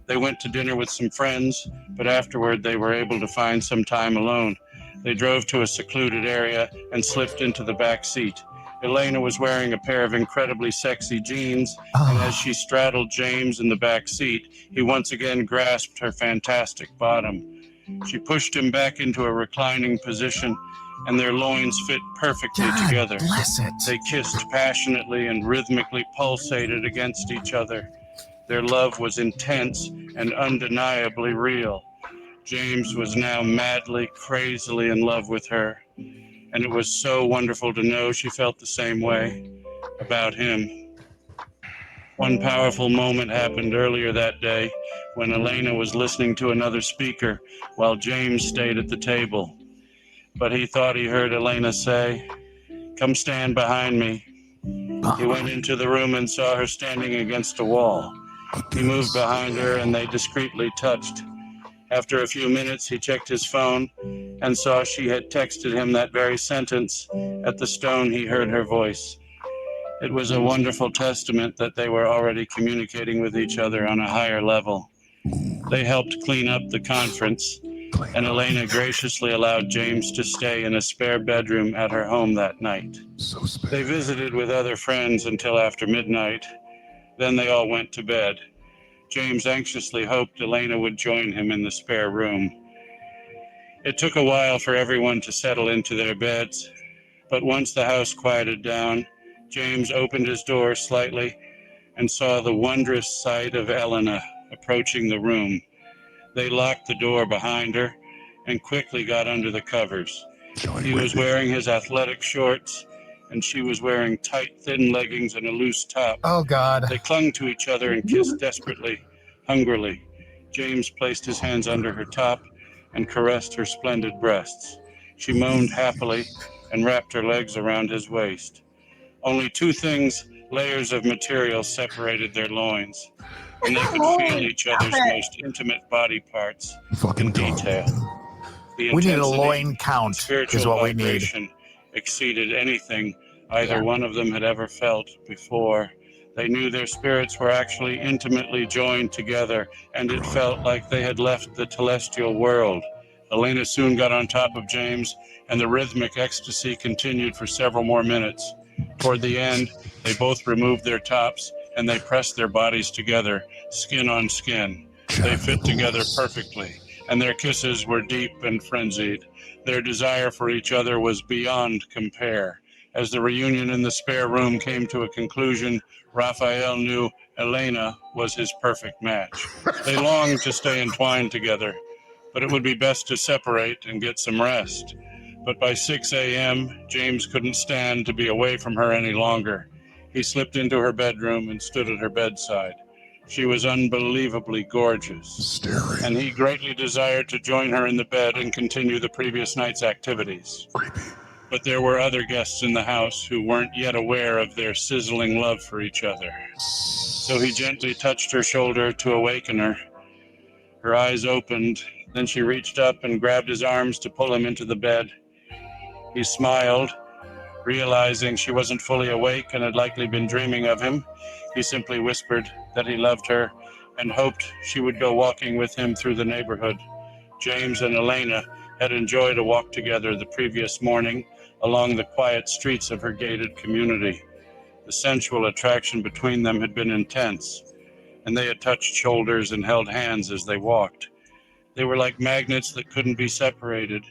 They went to dinner with some friends, but afterward they were able to find some time alone. They drove to a secluded area and slipped into the back seat. Elena was wearing a pair of incredibly sexy jeans, and as she straddled James in the back seat, he once again grasped her fantastic bottom. She pushed him back into a reclining position, and their loins fit perfectly together. Bless it. They kissed passionately and rhythmically pulsated against each other. Their love was intense and undeniably real. James was now madly, crazily in love with her, and it was so wonderful to know she felt the same way about him. One powerful moment happened earlier that day when Elena was listening to another speaker while James stayed at the table. But he thought he heard Elena say, "Come stand behind me." He went into the room and saw her standing against a wall. He moved behind her and they discreetly touched. After a few minutes, he checked his phone and saw she had texted him that very sentence. At the stone, he heard her voice. It was a wonderful testament that they were already communicating with each other on a higher level. They helped clean up the conference, and Elena graciously allowed James to stay in a spare bedroom at her home that night. They visited with other friends until after midnight. Then they all went to bed. James anxiously hoped Elena would join him in the spare room. It took a while for everyone to settle into their beds, but once the house quieted down, James opened his door slightly and saw the wondrous sight of Elena approaching the room. They locked the door behind her and quickly got under the covers. He was wearing his athletic shorts, and she was wearing tight, thin leggings and a loose top. Oh, God. They clung to each other and kissed desperately, hungrily. James placed his hands under her top and caressed her splendid breasts. She moaned happily and wrapped her legs around his waist. Only two things Layers of material separated their loins, and they could feel each other's most intimate body parts in detail. The We need a intensity loin and count spiritual is what we need. vibration exceeded anything either one of them had ever felt before. They knew their spirits were actually intimately joined together, and it felt like they had left the celestial world. Elena soon got on top of James, and the rhythmic ecstasy continued for several more minutes. Toward the end, they both removed their tops, and they pressed their bodies together, skin on skin. They fit together perfectly, and their kisses were deep and frenzied. Their desire for each other was beyond compare. As the reunion in the spare room came to a conclusion, Raphael knew Elena was his perfect match. They longed to stay entwined together, but it would be best to separate and get some rest. But by 6 a.m., James couldn't stand to be away from her any longer. He slipped into her bedroom and stood at her bedside. She was unbelievably gorgeous, and he greatly desired to join her in the bed and continue the previous night's activities. But there were other guests in the house who weren't yet aware of their sizzling love for each other. So he gently touched her shoulder to awaken her. Her eyes opened, then she reached up and grabbed his arms to pull him into the bed. He smiled, realizing she wasn't fully awake and had likely been dreaming of him. He simply whispered that he loved her and hoped she would go walking with him through the neighborhood. James and Elena had enjoyed a walk together the previous morning along the quiet streets of her gated community. The sensual attraction between them had been intense, and they had touched shoulders and held hands as they walked. They were like magnets that couldn't be separated.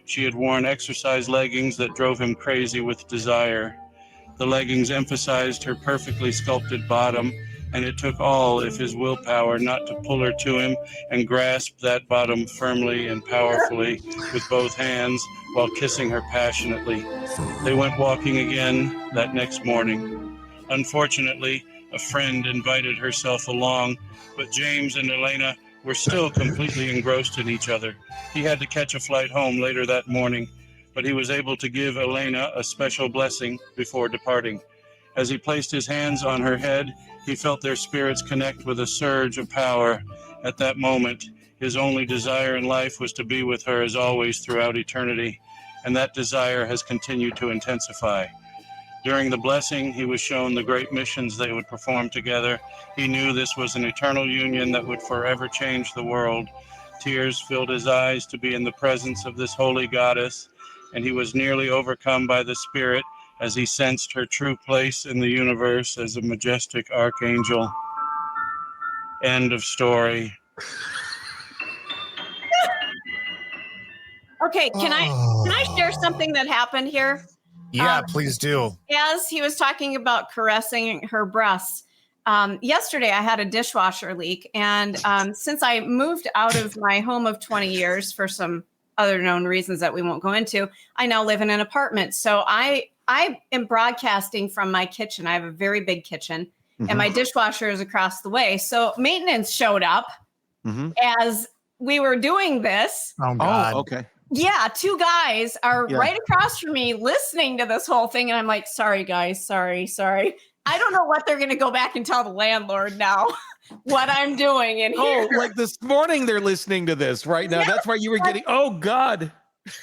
She had worn exercise leggings that drove him crazy with desire. The leggings emphasized her perfectly sculpted bottom, and it took all of his willpower not to pull her to him and grasp that bottom firmly and powerfully with both hands while kissing her passionately. They went walking again that next morning. Unfortunately, a friend invited herself along, but James and Elena were still completely engrossed in each other. He had to catch a flight home later that morning, but he was able to give Elena a special blessing before departing. As he placed his hands on her head, he felt their spirits connect with a surge of power. At that moment, his only desire in life was to be with her as always throughout eternity, and that desire has continued to intensify. During the blessing, he was shown the great missions they would perform together. He knew this was an eternal union that would forever change the world. Tears filled his eyes to be in the presence of this holy goddess, and he was nearly overcome by the spirit as he sensed her true place in the universe as a majestic archangel. End of story. Okay, can I share something that happened here? Yeah, please do. As he was talking about caressing her breasts, yesterday I had a dishwasher leak, and since I moved out of my home of 20 years for some other known reasons that we won't go into, I now live in an apartment. So I am broadcasting from my kitchen. I have a very big kitchen, and my dishwasher is across the way. So maintenance showed up as we were doing this. Oh, God. Oh, okay. Yeah, two guys are right across from me listening to this whole thing. And I'm like, sorry, guys. Sorry. I don't know what they're going to go back and tell the landlord now what I'm doing in here. Oh, like this morning they're listening to this right now. That's why you were getting, oh, God.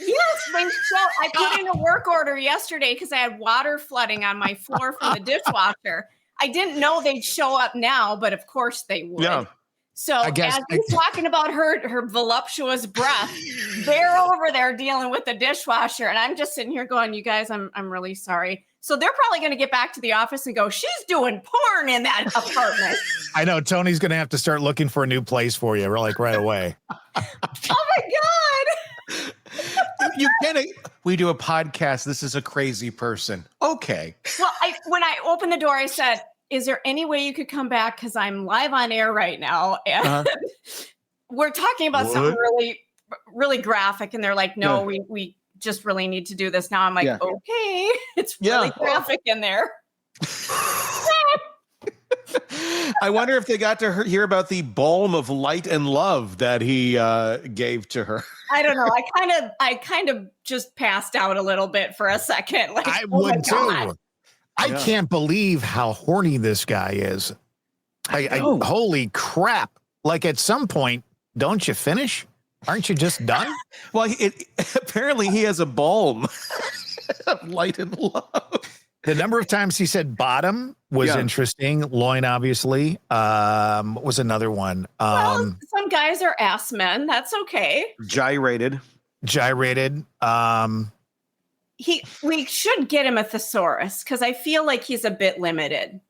Yes, I put in a work order yesterday because I had water flooding on my floor from the dishwasher. I didn't know they'd show up now, but of course they would. Yeah. So as he's talking about her voluptuous breath, they're over there dealing with the dishwasher, and I'm just sitting here going, "You guys, I'm really sorry." So they're probably going to get back to the office and go, "She's doing porn in that apartment." I know Tony's going to have to start looking for a new place for you, like right away. Oh my God! You can't. We do a podcast. This is a crazy person. Okay. Well, when I opened the door, I said, is there any way you could come back? Because I'm live on air right now. And we're talking about something really, really graphic. And they're like, no, we just really need to do this now. I'm like, okay, it's really graphic in there. I wonder if they got to hear about the balm of light and love that he gave to her. I don't know. I kind of just passed out a little bit for a second. Like, I would too. I can't believe how horny this guy is. Holy crap. Like at some point, don't you finish? Aren't you just done? Well, apparently he has a balm of light and love. The number of times he said bottom was interesting. Loin, obviously. What was another one? Well, some guys are ass men. That's okay. Gyrated. We should get him a thesaurus because I feel like he's a bit limited.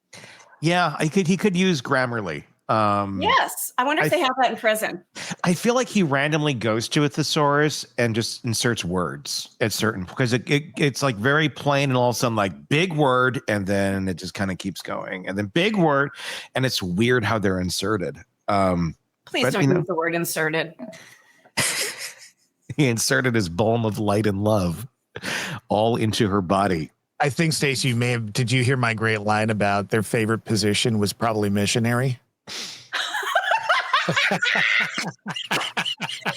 Yeah, he could use Grammarly. Yes. I wonder if they have that in prison. I feel like he randomly goes to a thesaurus and just inserts words at certain, because it's like very plain, and all of a sudden like big word, and then it just kind of keeps going, and then big word, and it's weird how they're inserted. Please don't use the word inserted. He inserted his balm of light and love all into her body. I think, Stacy, did you hear my great line about their favorite position was probably missionary?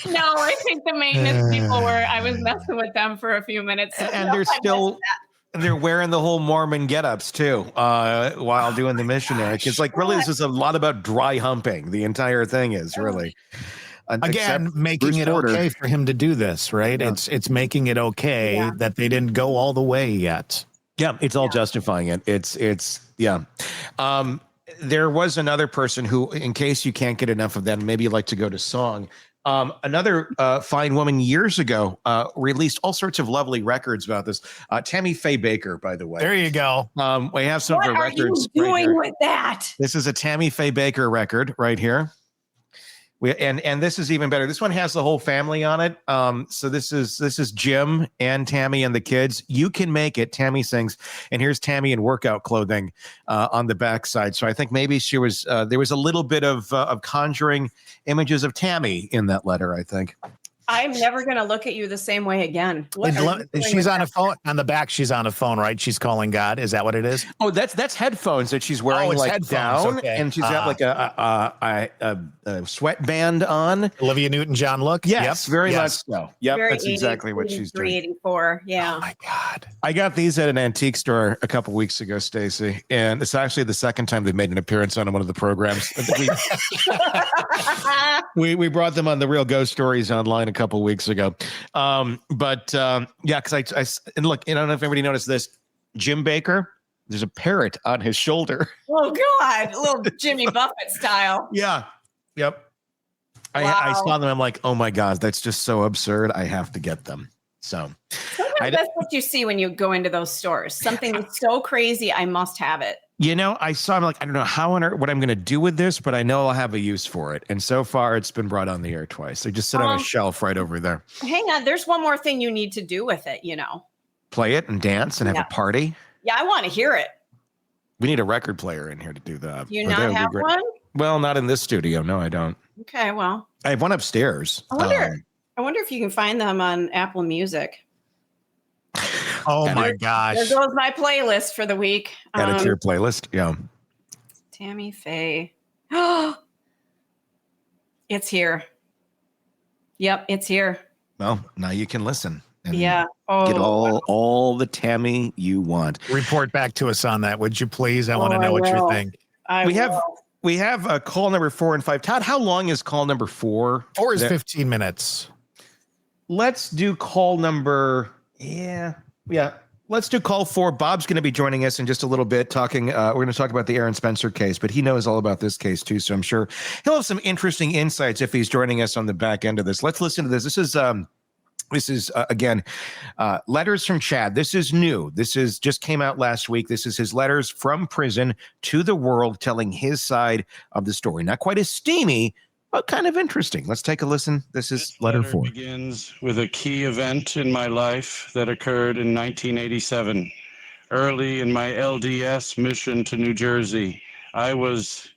No, I think the maintenance people were. I was messing with them for a few minutes. And they're wearing the whole Mormon get-ups too, while doing the missionary. It's like, really, this is a lot about dry humping. The entire thing is really. Again, making it okay for him to do this, right? Yeah. It's making it okay that they didn't go all the way yet. Yeah, it's all justifying it. It's there was another person who, in case you can't get enough of them, maybe you'd like to go to song. Another fine woman years ago released all sorts of lovely records about this. Tammy Faye Baker, by the way. There you go. We have some of her records. What are you doing with that? This is a Tammy Faye Baker record right here. And this is even better. This one has the whole family on it. So this is Jim and Tammy and the kids. You can make it. Tammy sings, and here's Tammy in workout clothing on the backside. So I think maybe she was. There was a little bit of conjuring images of Tammy in that letter, I think. I'm never going to look at you the same way again. She's on a phone on the back. She's on a phone, right? She's calling God. Is that what it is? Oh, that's headphones that she's wearing down, okay. And she's got like a sweatband on. Olivia Newton-John look. Yes, very much so. Yep, very that's exactly what she's doing. 384. Yeah. Oh my God. I got these at an antique store a couple weeks ago, Stacy, and it's actually the second time they've made an appearance on one of the programs. we brought them on the Real Ghost Stories online a couple weeks ago. Because I and look, I don't know if everybody noticed this. Jim Baker, there's a parrot on his shoulder. Oh God, a little Jimmy Buffett style. Yeah. Yep. Wow. I saw them. I'm like, oh my God, that's just so absurd. I have to get them. So that's what you see when you go into those stores. Something that's so crazy, I must have it. I saw him like, I don't know what I'm going to do with this, but I know I'll have a use for it. And so far, it's been brought on the air twice. They just sit on a shelf right over there. Hang on. There's one more thing you need to do with it, Play it and dance and have a party. Yeah, I want to hear it. We need a record player in here to do that. Do you not have one? Well, not in this studio. No, I don't. Okay, well. I have one upstairs. I wonder if you can find them on Apple Music. Oh my gosh. There goes my playlist for the week. Add it to your playlist. Yeah. Tammy Faye. It's here. Yep, it's here. Well, now you can listen. And get all the Tammy you want. Report back to us on that, would you please? I want to know what you think. We have a call number 4 and 5. Todd, how long is call number 4? 4 is 15 minutes. Let's do call number. Yeah. Let's do call 4. Bob's going to be joining us in just a little bit talking. We're going to talk about the Aaron Spencer case, but he knows all about this case too. So I'm sure he'll have some interesting insights if he's joining us on the back end of this. Let's listen to this. This is again, letters from Chad. This is new. This is just came out last week. This is his letters from prison to the world, telling his side of the story. Not quite as steamy, but kind of interesting. Let's take a listen. This is letter 4. Begins with a key event in my life that occurred in 1987. Early in my LDS mission to New Jersey, I was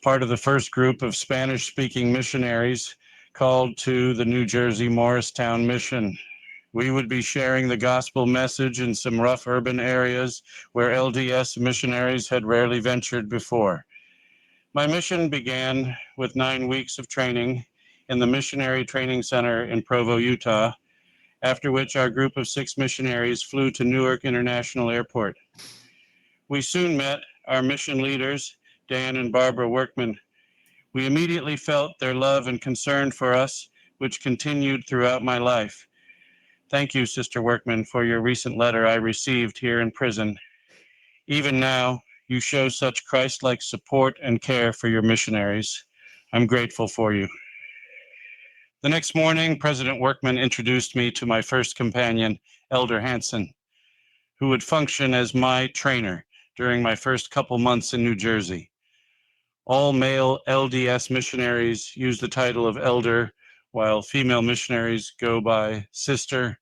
part of the first group of Spanish-speaking missionaries called to the New Jersey Morristown mission. We would be sharing the gospel message in some rough urban areas where LDS missionaries had rarely ventured before. My mission began with 9 weeks of training in the Missionary Training Center in Provo, Utah, after which our group of 6 missionaries flew to Newark International Airport. We soon met our mission leaders, Dan and Barbara Workman. We immediately felt their love and concern for us, which continued throughout my life. Thank you, Sister Workman, for your recent letter I received here in prison. Even now, you show such Christ-like support and care for your missionaries. I'm grateful for you. The next morning, President Workman introduced me to my first companion, Elder Hansen, who would function as my trainer during my first couple months in New Jersey. All male LDS missionaries use the title of elder, while female missionaries go by sister.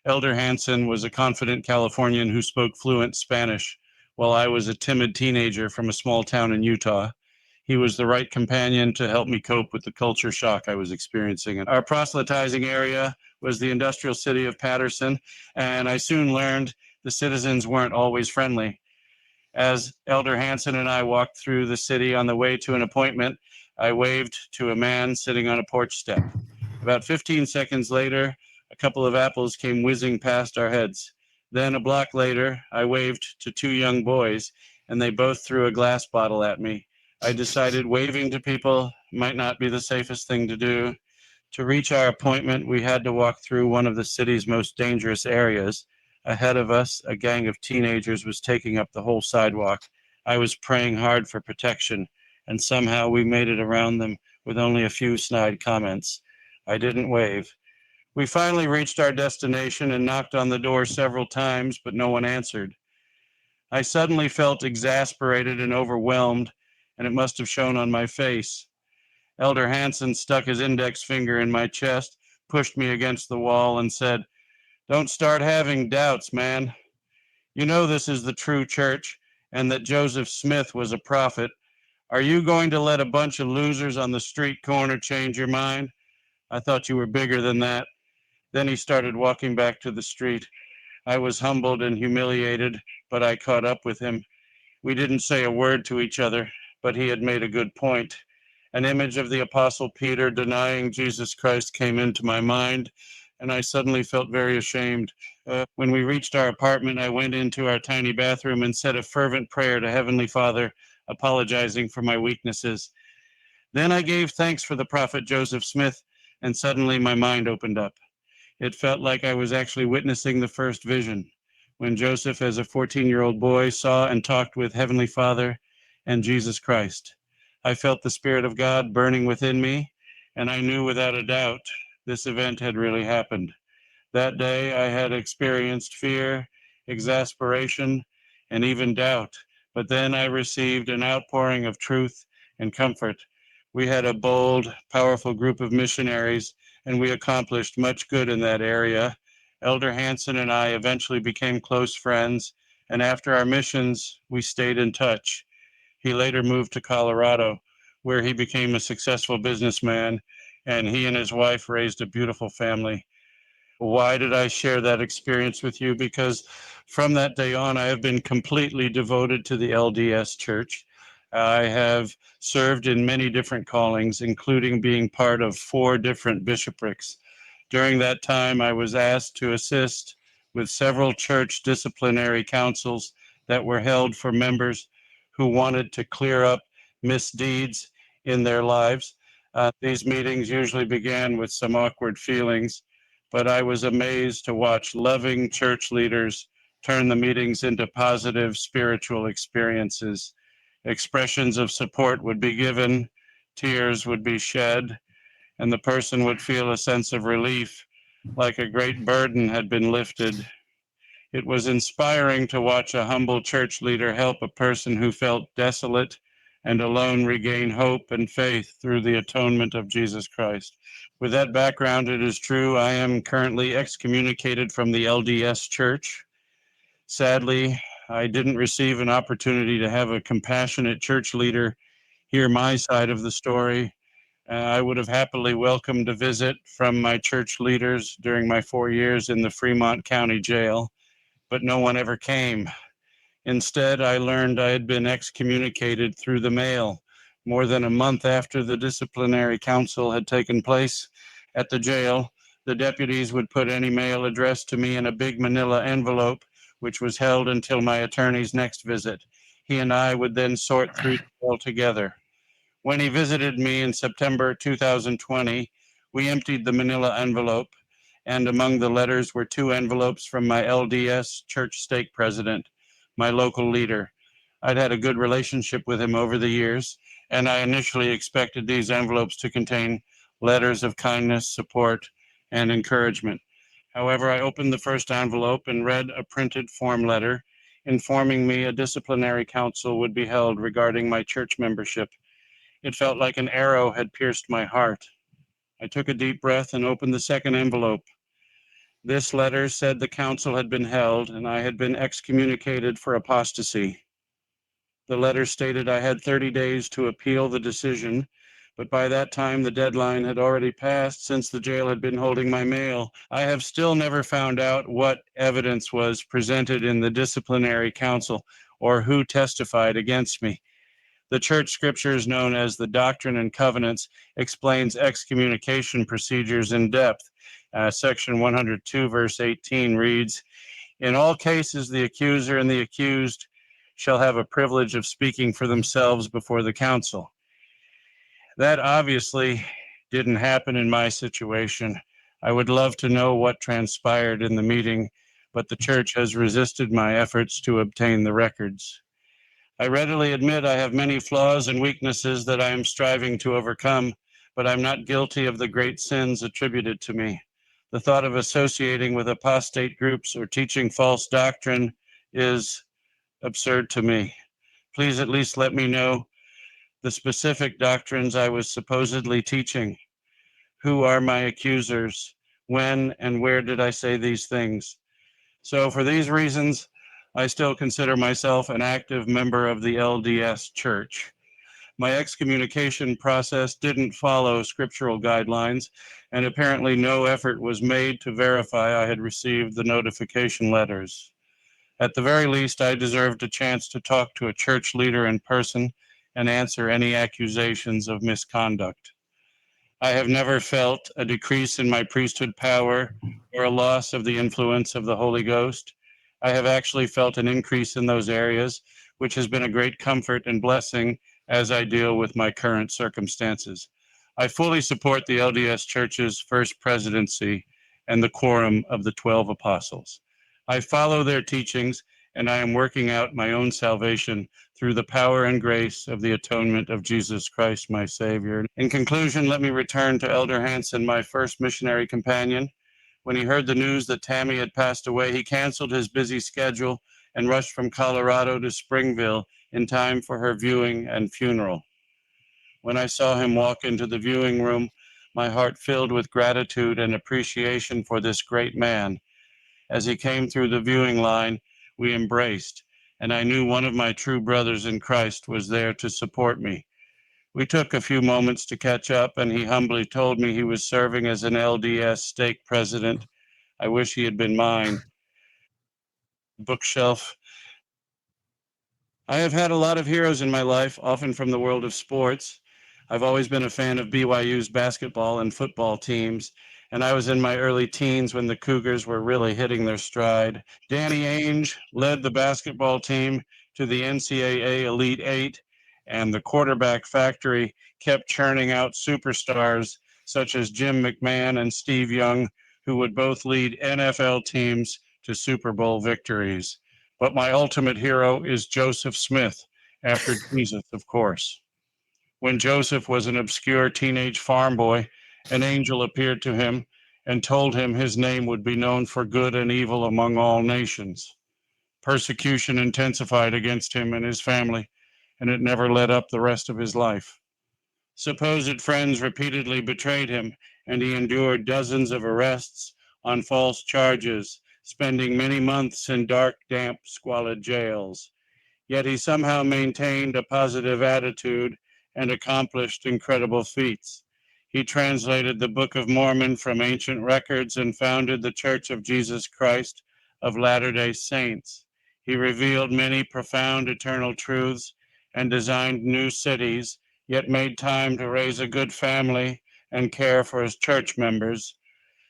Elder Hansen was a confident Californian who spoke fluent Spanish, while I was a timid teenager from a small town in Utah. He was the right companion to help me cope with the culture shock I was experiencing. Our proselytizing area was the industrial city of Patterson, and I soon learned the citizens weren't always friendly. As Elder Hansen and I walked through the city on the way to an appointment, I waved to a man sitting on a porch step. About 15 seconds later, a couple of apples came whizzing past our heads. Then a block later, I waved to two young boys, and they both threw a glass bottle at me. I decided waving to people might not be the safest thing to do. To reach our appointment, we had to walk through one of the city's most dangerous areas. Ahead of us, a gang of teenagers was taking up the whole sidewalk. I was praying hard for protection, and somehow we made it around them with only a few snide comments. I didn't wave. We finally reached our destination and knocked on the door several times, but no one answered. I suddenly felt exasperated and overwhelmed, and it must have shown on my face. Elder Hansen stuck his index finger in my chest, pushed me against the wall, and said, "Don't start having doubts, man. You know this is the true church and that Joseph Smith was a prophet. Are you going to let a bunch of losers on the street corner change your mind? I thought you were bigger than that." Then he started walking back to the street. I was humbled and humiliated, but I caught up with him. We didn't say a word to each other, but he had made a good point. An image of the Apostle Peter denying Jesus Christ came into my mind, and I suddenly felt very ashamed. When we reached our apartment, I went into our tiny bathroom and said a fervent prayer to Heavenly Father, apologizing for my weaknesses. Then I gave thanks for the prophet Joseph Smith, and suddenly my mind opened up. It felt like I was actually witnessing the first vision, when Joseph, as a 14-year-old boy, saw and talked with Heavenly Father and Jesus Christ. I felt the Spirit of God burning within me, and I knew without a doubt this event had really happened. That day I had experienced fear, exasperation, and even doubt, but then I received an outpouring of truth and comfort. We had a bold, powerful group of missionaries, and we accomplished much good in that area. Elder Hansen and I eventually became close friends, and after our missions, we stayed in touch. He later moved to Colorado, where he became a successful businessman, and he and his wife raised a beautiful family. Why did I share that experience with you? Because from that day on, I have been completely devoted to the LDS Church. I have served in many different callings, including being part of 4 different bishoprics. During that time, I was asked to assist with several church disciplinary councils that were held for members who wanted to clear up misdeeds in their lives. These meetings usually began with some awkward feelings, but I was amazed to watch loving church leaders turn the meetings into positive spiritual experiences. Expressions of support would be given, tears would be shed, and the person would feel a sense of relief, like a great burden had been lifted. It was inspiring to watch a humble church leader help a person who felt desolate and alone regain hope and faith through the atonement of Jesus Christ. With that background, it is true I am currently excommunicated from the LDS Church. Sadly, I didn't receive an opportunity to have a compassionate church leader hear my side of the story. I would have happily welcomed a visit from my church leaders during my 4 years in the Fremont County Jail, but no one ever came. Instead, I learned I had been excommunicated through the mail more than a month after the disciplinary council had taken place. At the jail, the deputies would put any mail addressed to me in a big manila envelope which was held until my attorney's next visit. He and I would then sort through the mail together. When he visited me in September 2020, we emptied the manila envelope, and among the letters were 2 envelopes from my LDS church stake president, my local leader. I'd had a good relationship with him over the years, and I initially expected these envelopes to contain letters of kindness, support, and encouragement. However, I opened the first envelope and read a printed form letter informing me a disciplinary council would be held regarding my church membership. It felt like an arrow had pierced my heart. I took a deep breath and opened the second envelope. This letter said the council had been held and I had been excommunicated for apostasy. The letter stated I had 30 days to appeal the decision, but by that time the deadline had already passed since the jail had been holding my mail. I have still never found out what evidence was presented in the disciplinary council or who testified against me. The church scriptures known as the Doctrine and Covenants explains excommunication procedures in depth. Section 102, verse 18 reads, "In all cases, the accuser and the accused shall have a privilege of speaking for themselves before the council." That obviously didn't happen in my situation. I would love to know what transpired in the meeting, but the church has resisted my efforts to obtain the records. I readily admit I have many flaws and weaknesses that I am striving to overcome, but I'm not guilty of the great sins attributed to me. The thought of associating with apostate groups or teaching false doctrine is absurd to me. Please at least let me know the specific doctrines I was supposedly teaching. Who are my accusers? When and where did I say these things? So for these reasons, I still consider myself an active member of the LDS Church. My excommunication process didn't follow scriptural guidelines, and apparently no effort was made to verify I had received the notification letters. At the very least, I deserved a chance to talk to a church leader in person and answer any accusations of misconduct. I have never felt a decrease in my priesthood power or a loss of the influence of the Holy Ghost. I have actually felt an increase in those areas, which has been a great comfort and blessing as I deal with my current circumstances. I fully support the LDS Church's first presidency and the quorum of the 12 apostles. I follow their teachings, and I am working out my own salvation through the power and grace of the atonement of Jesus Christ, my Savior. In conclusion, let me return to Elder Hansen, my first missionary companion. When he heard the news that Tammy had passed away, he canceled his busy schedule and rushed from Colorado to Springville in time for her viewing and funeral. When I saw him walk into the viewing room, my heart filled with gratitude and appreciation for this great man. As he came through the viewing line, we embraced, and I knew one of my true brothers in Christ was there to support me. We took a few moments to catch up, and he humbly told me he was serving as an LDS stake president. I wish he had been mine. Bookshelf. I have had a lot of heroes in my life, often from the world of sports. I've always been a fan of BYU's basketball and football teams, and I was in my early teens when the Cougars were really hitting their stride. Danny Ainge led the basketball team to the NCAA Elite Eight, and the quarterback factory kept churning out superstars such as Jim McMahon and Steve Young, who would both lead NFL teams to Super Bowl victories. But my ultimate hero is Joseph Smith, after Jesus, of course. When Joseph was an obscure teenage farm boy, an angel appeared to him and told him his name would be known for good and evil among all nations. Persecution intensified against him and his family, and it never let up the rest of his life. Supposed friends repeatedly betrayed him, and he endured dozens of arrests on false charges, spending many months in dark, damp, squalid jails. Yet he somehow maintained a positive attitude and accomplished incredible feats. He translated the Book of Mormon from ancient records and founded the Church of Jesus Christ of Latter-day Saints. He revealed many profound eternal truths and designed new cities, yet made time to raise a good family and care for his church members.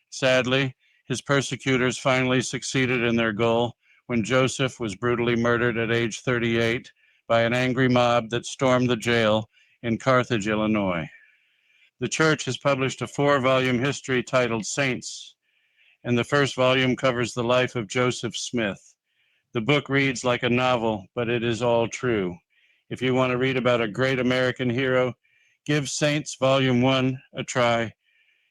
Sadly, his persecutors finally succeeded in their goal when Joseph was brutally murdered at age 38 by an angry mob that stormed the jail in Carthage, Illinois. The church has published a 4-volume history titled Saints, and the first volume covers the life of Joseph Smith. The book reads like a novel, but it is all true. If you want to read about a great American hero, give Saints Volume 1 a try.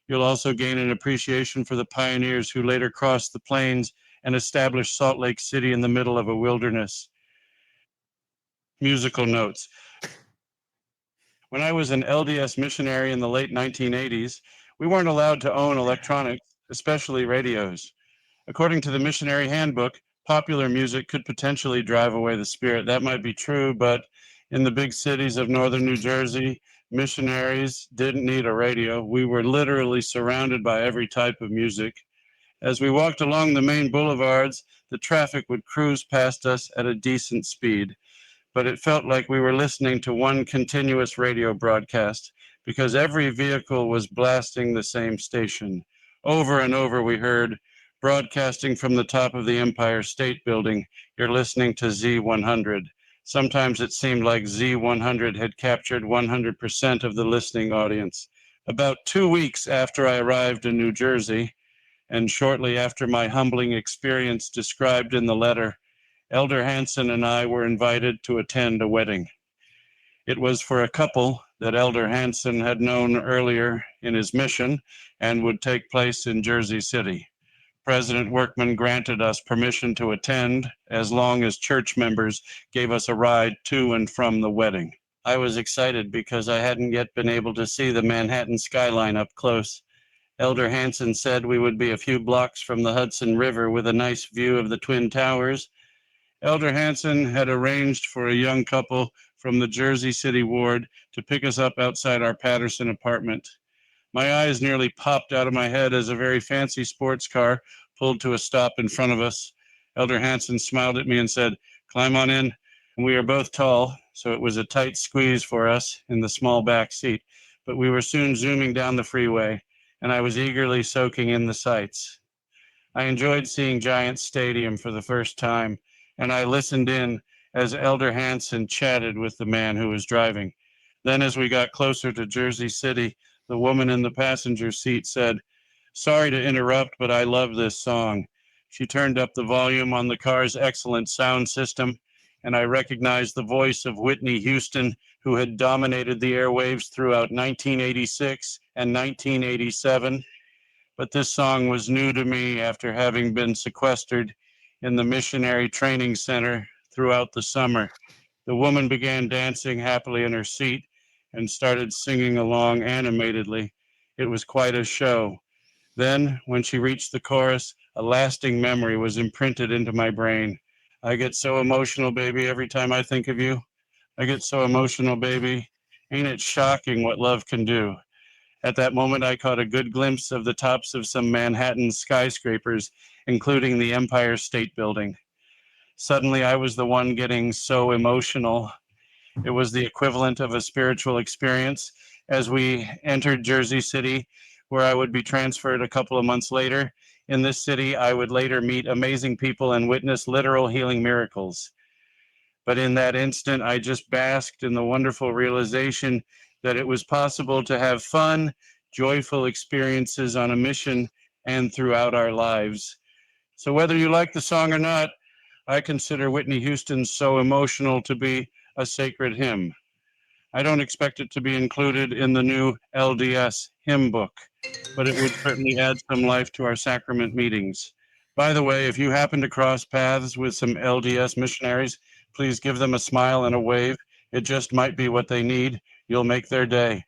You'll also gain an appreciation for the pioneers who later crossed the plains and established Salt Lake City in the middle of a wilderness. Musical notes. When I was an LDS missionary in the late 1980s, we weren't allowed to own electronics, especially radios. According to the missionary handbook, popular music could potentially drive away the spirit. That might be true, but in the big cities of northern New Jersey, missionaries didn't need a radio. We were literally surrounded by every type of music. As we walked along the main boulevards, the traffic would cruise past us at a decent speed, but it felt like we were listening to one continuous radio broadcast because every vehicle was blasting the same station. Over and over we heard, broadcasting from the top of the Empire State Building, you're listening to Z100. Sometimes it seemed like Z100 had captured 100% of the listening audience. About 2 weeks after I arrived in New Jersey, and shortly after my humbling experience described in the letter, Elder Hansen and I were invited to attend a wedding. It was for a couple that Elder Hansen had known earlier in his mission and would take place in Jersey City. President Workman granted us permission to attend as long as church members gave us a ride to and from the wedding. I was excited because I hadn't yet been able to see the Manhattan skyline up close. Elder Hansen said we would be a few blocks from the Hudson River with a nice view of the Twin Towers. Elder Hansen had arranged for a young couple from the Jersey City ward to pick us up outside our Patterson apartment. My eyes nearly popped out of my head as a very fancy sports car pulled to a stop in front of us. Elder Hansen smiled at me and said, "Climb on in." And we are both tall, so it was a tight squeeze for us in the small back seat. But we were soon zooming down the freeway, and I was eagerly soaking in the sights. I enjoyed seeing Giant Stadium for the first time, and I listened in as Elder Hansen chatted with the man who was driving. Then as we got closer to Jersey City, the woman in the passenger seat said, "Sorry to interrupt, but I love this song." She turned up the volume on the car's excellent sound system, and I recognized the voice of Whitney Houston, who had dominated the airwaves throughout 1986 and 1987. But this song was new to me after having been sequestered in the missionary training center throughout the summer. The woman began dancing happily in her seat and started singing along animatedly. It was quite a show. Then, when she reached the chorus, a lasting memory was imprinted into my brain. "I get so emotional, baby, every time I think of you. I get so emotional, baby. Ain't it shocking what love can do?" At that moment, I caught a good glimpse of the tops of some Manhattan skyscrapers, including the Empire State Building. Suddenly, I was the one getting so emotional. It was the equivalent of a spiritual experience as we entered Jersey City, where I would be transferred a couple of months later. In this city, I would later meet amazing people and witness literal healing miracles. But in that instant, I just basked in the wonderful realization that it was possible to have fun, joyful experiences on a mission and throughout our lives. So whether you like the song or not, I consider Whitney Houston's "So Emotional" to be a sacred hymn. I don't expect it to be included in the new LDS hymn book, but it would certainly add some life to our sacrament meetings. By the way, if you happen to cross paths with some LDS missionaries, please give them a smile and a wave. It just might be what they need. You'll make their day.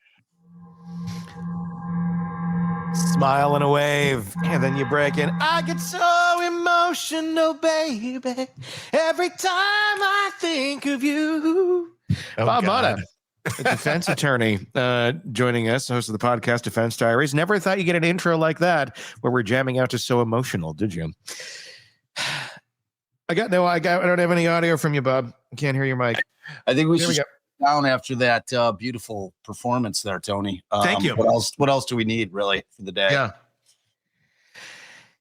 Smile and a wave, and then you break in. I get so emotional, baby, every time I think of you. Oh, Bob God. Motta, a defense attorney, joining us, host of the podcast Defense Diaries. Never thought you'd get an intro like that, where we're jamming out to "So Emotional," did you? I don't have any audio from you, Bob. I can't hear your mic. I think we There should we go. shut down after that beautiful performance there, Tony. Thank you. What else do we need really for the day? Yeah.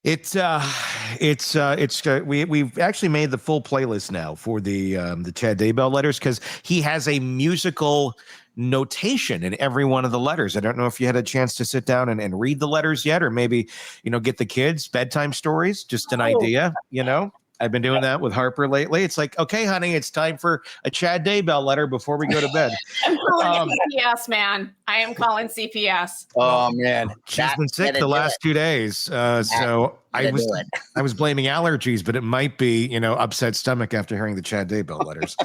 It's We've actually made the full playlist now for the Chad Daybell letters because he has a musical notation in every one of the letters. I don't know if you had a chance to sit down and read the letters yet, or maybe, get the kids bedtime stories, just an idea, I've been doing that with Harper lately. It's like, okay, honey, it's time for a Chad Daybell letter before we go to bed. I'm calling CPS, man. I am calling CPS. Oh man, she's been sick the last 2 days. So I was blaming allergies, but it might be, upset stomach after hearing the Chad Daybell letters.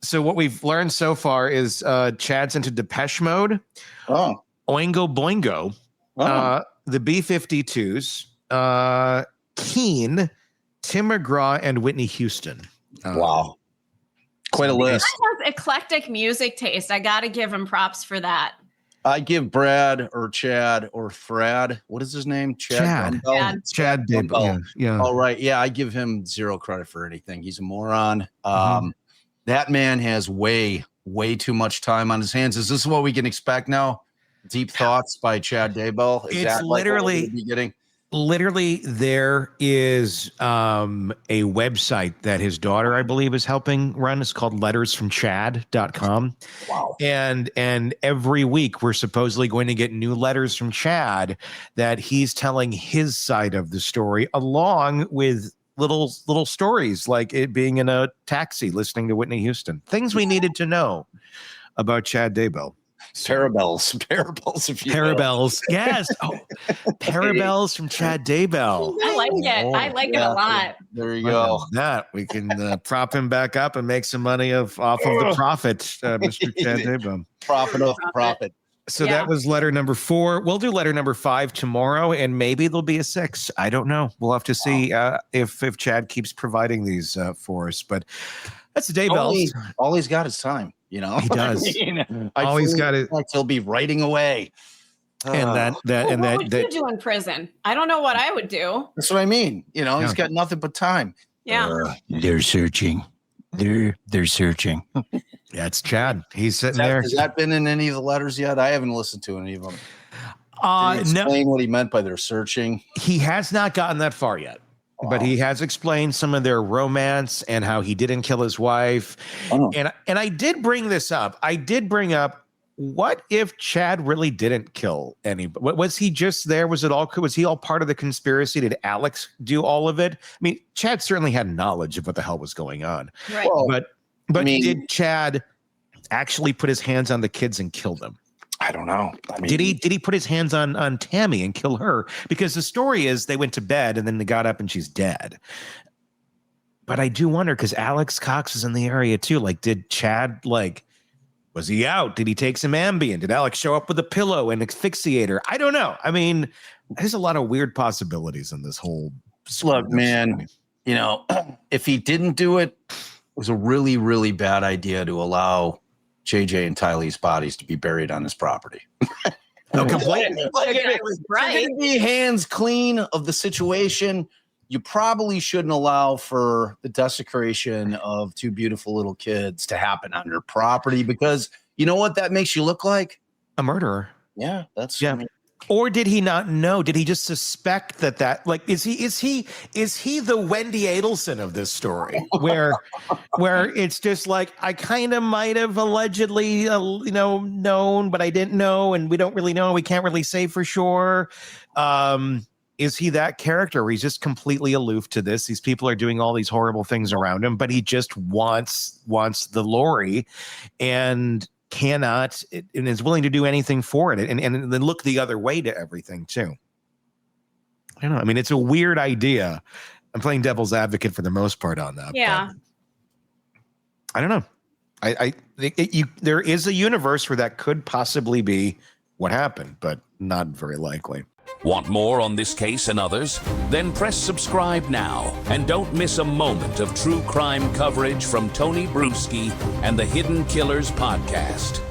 So what we've learned so far is Chad's into Depeche Mode, Oingo Boingo, the B-52s, Keen, Tim McGraw, and Whitney Houston. Wow. Quite a list. He has eclectic music taste. I got to give him props for that. I give Brad or Chad or Frad. What is his name? Chad Daybell. Yeah. All right. Yeah. I give him zero credit for anything. He's a moron. That man has way too much time on his hands. Is this what we can expect now? Deep Thoughts by Chad Daybell. It's literally there is a website that his daughter, I believe, is helping run. It's called lettersfromchad.com. Wow. And every week we're supposedly going to get new letters from Chad that he's telling his side of the story, along with little stories like it being in a taxi listening to Whitney Houston. Things we needed to know about Chad Daybell. Parabells, if you will. Yes. Parabells from Chad Daybell. I like it. I like it a lot. There you go. That we can prop him back up and make some money off of the profit, Mr. Chad Daybell. Profit off the profit. So that was letter number 4. We'll do letter number 5 tomorrow, and maybe there'll be a 6. I don't know. We'll have to see if Chad keeps providing these for us. But that's the Daybells. All he's got is time. He does. Always got it. He'll be writing away. And what would you do in prison? I don't know what I would do. That's what I mean. He's got nothing but time. Yeah. They're searching. They're searching. That's Chad. He's sitting there. Has that been in any of the letters yet? I haven't listened to any of them. Explain what he meant by they're searching. He has not gotten that far yet. Wow. But he has explained some of their romance and how he didn't kill his wife. And I did bring this up. I did bring up, what if Chad really didn't kill anybody? Was he just there? Was he all part of the conspiracy? Did Alex do all of it? I mean, Chad certainly had knowledge of what the hell was going on. Right. But did Chad actually put his hands on the kids and kill them? I don't know. Did he put his hands on Tammy and kill her? Because the story is they went to bed and then they got up and she's dead. But I do wonder, because Alex Cox is in the area too. Like, did Chad, was he out? Did he take some Ambien? Did Alex show up with a pillow and asphyxiator? I don't know. I mean, there's a lot of weird possibilities in this whole. Look, man, if he didn't do it, it was a really, really bad idea to allow JJ and Tylee's bodies to be buried on his property. No, completely. Right. To be hands clean of the situation, you probably shouldn't allow for the desecration of 2 beautiful little kids to happen on your property, because you know what that makes you look like? A murderer. Yeah, that's Or did he not know? Did he just suspect that is he the Wendy Adelson of this story, where it's just like, I kind of might have allegedly known, but I didn't know, and we don't really know. We can't really say for sure. Is he that character where he's just completely aloof to this? These people are doing all these horrible things around him, but he just wants the Lori and cannot and is willing to do anything for it, and then look the other way to everything too. I don't know. I mean, it's a weird idea. I'm playing devil's advocate for the most part on that. Yeah. I don't know. There is a universe where that could possibly be what happened, but not very likely. Want more on this case and others? Then press subscribe now and don't miss a moment of true crime coverage from Tony Bruski and the Hidden Killers podcast.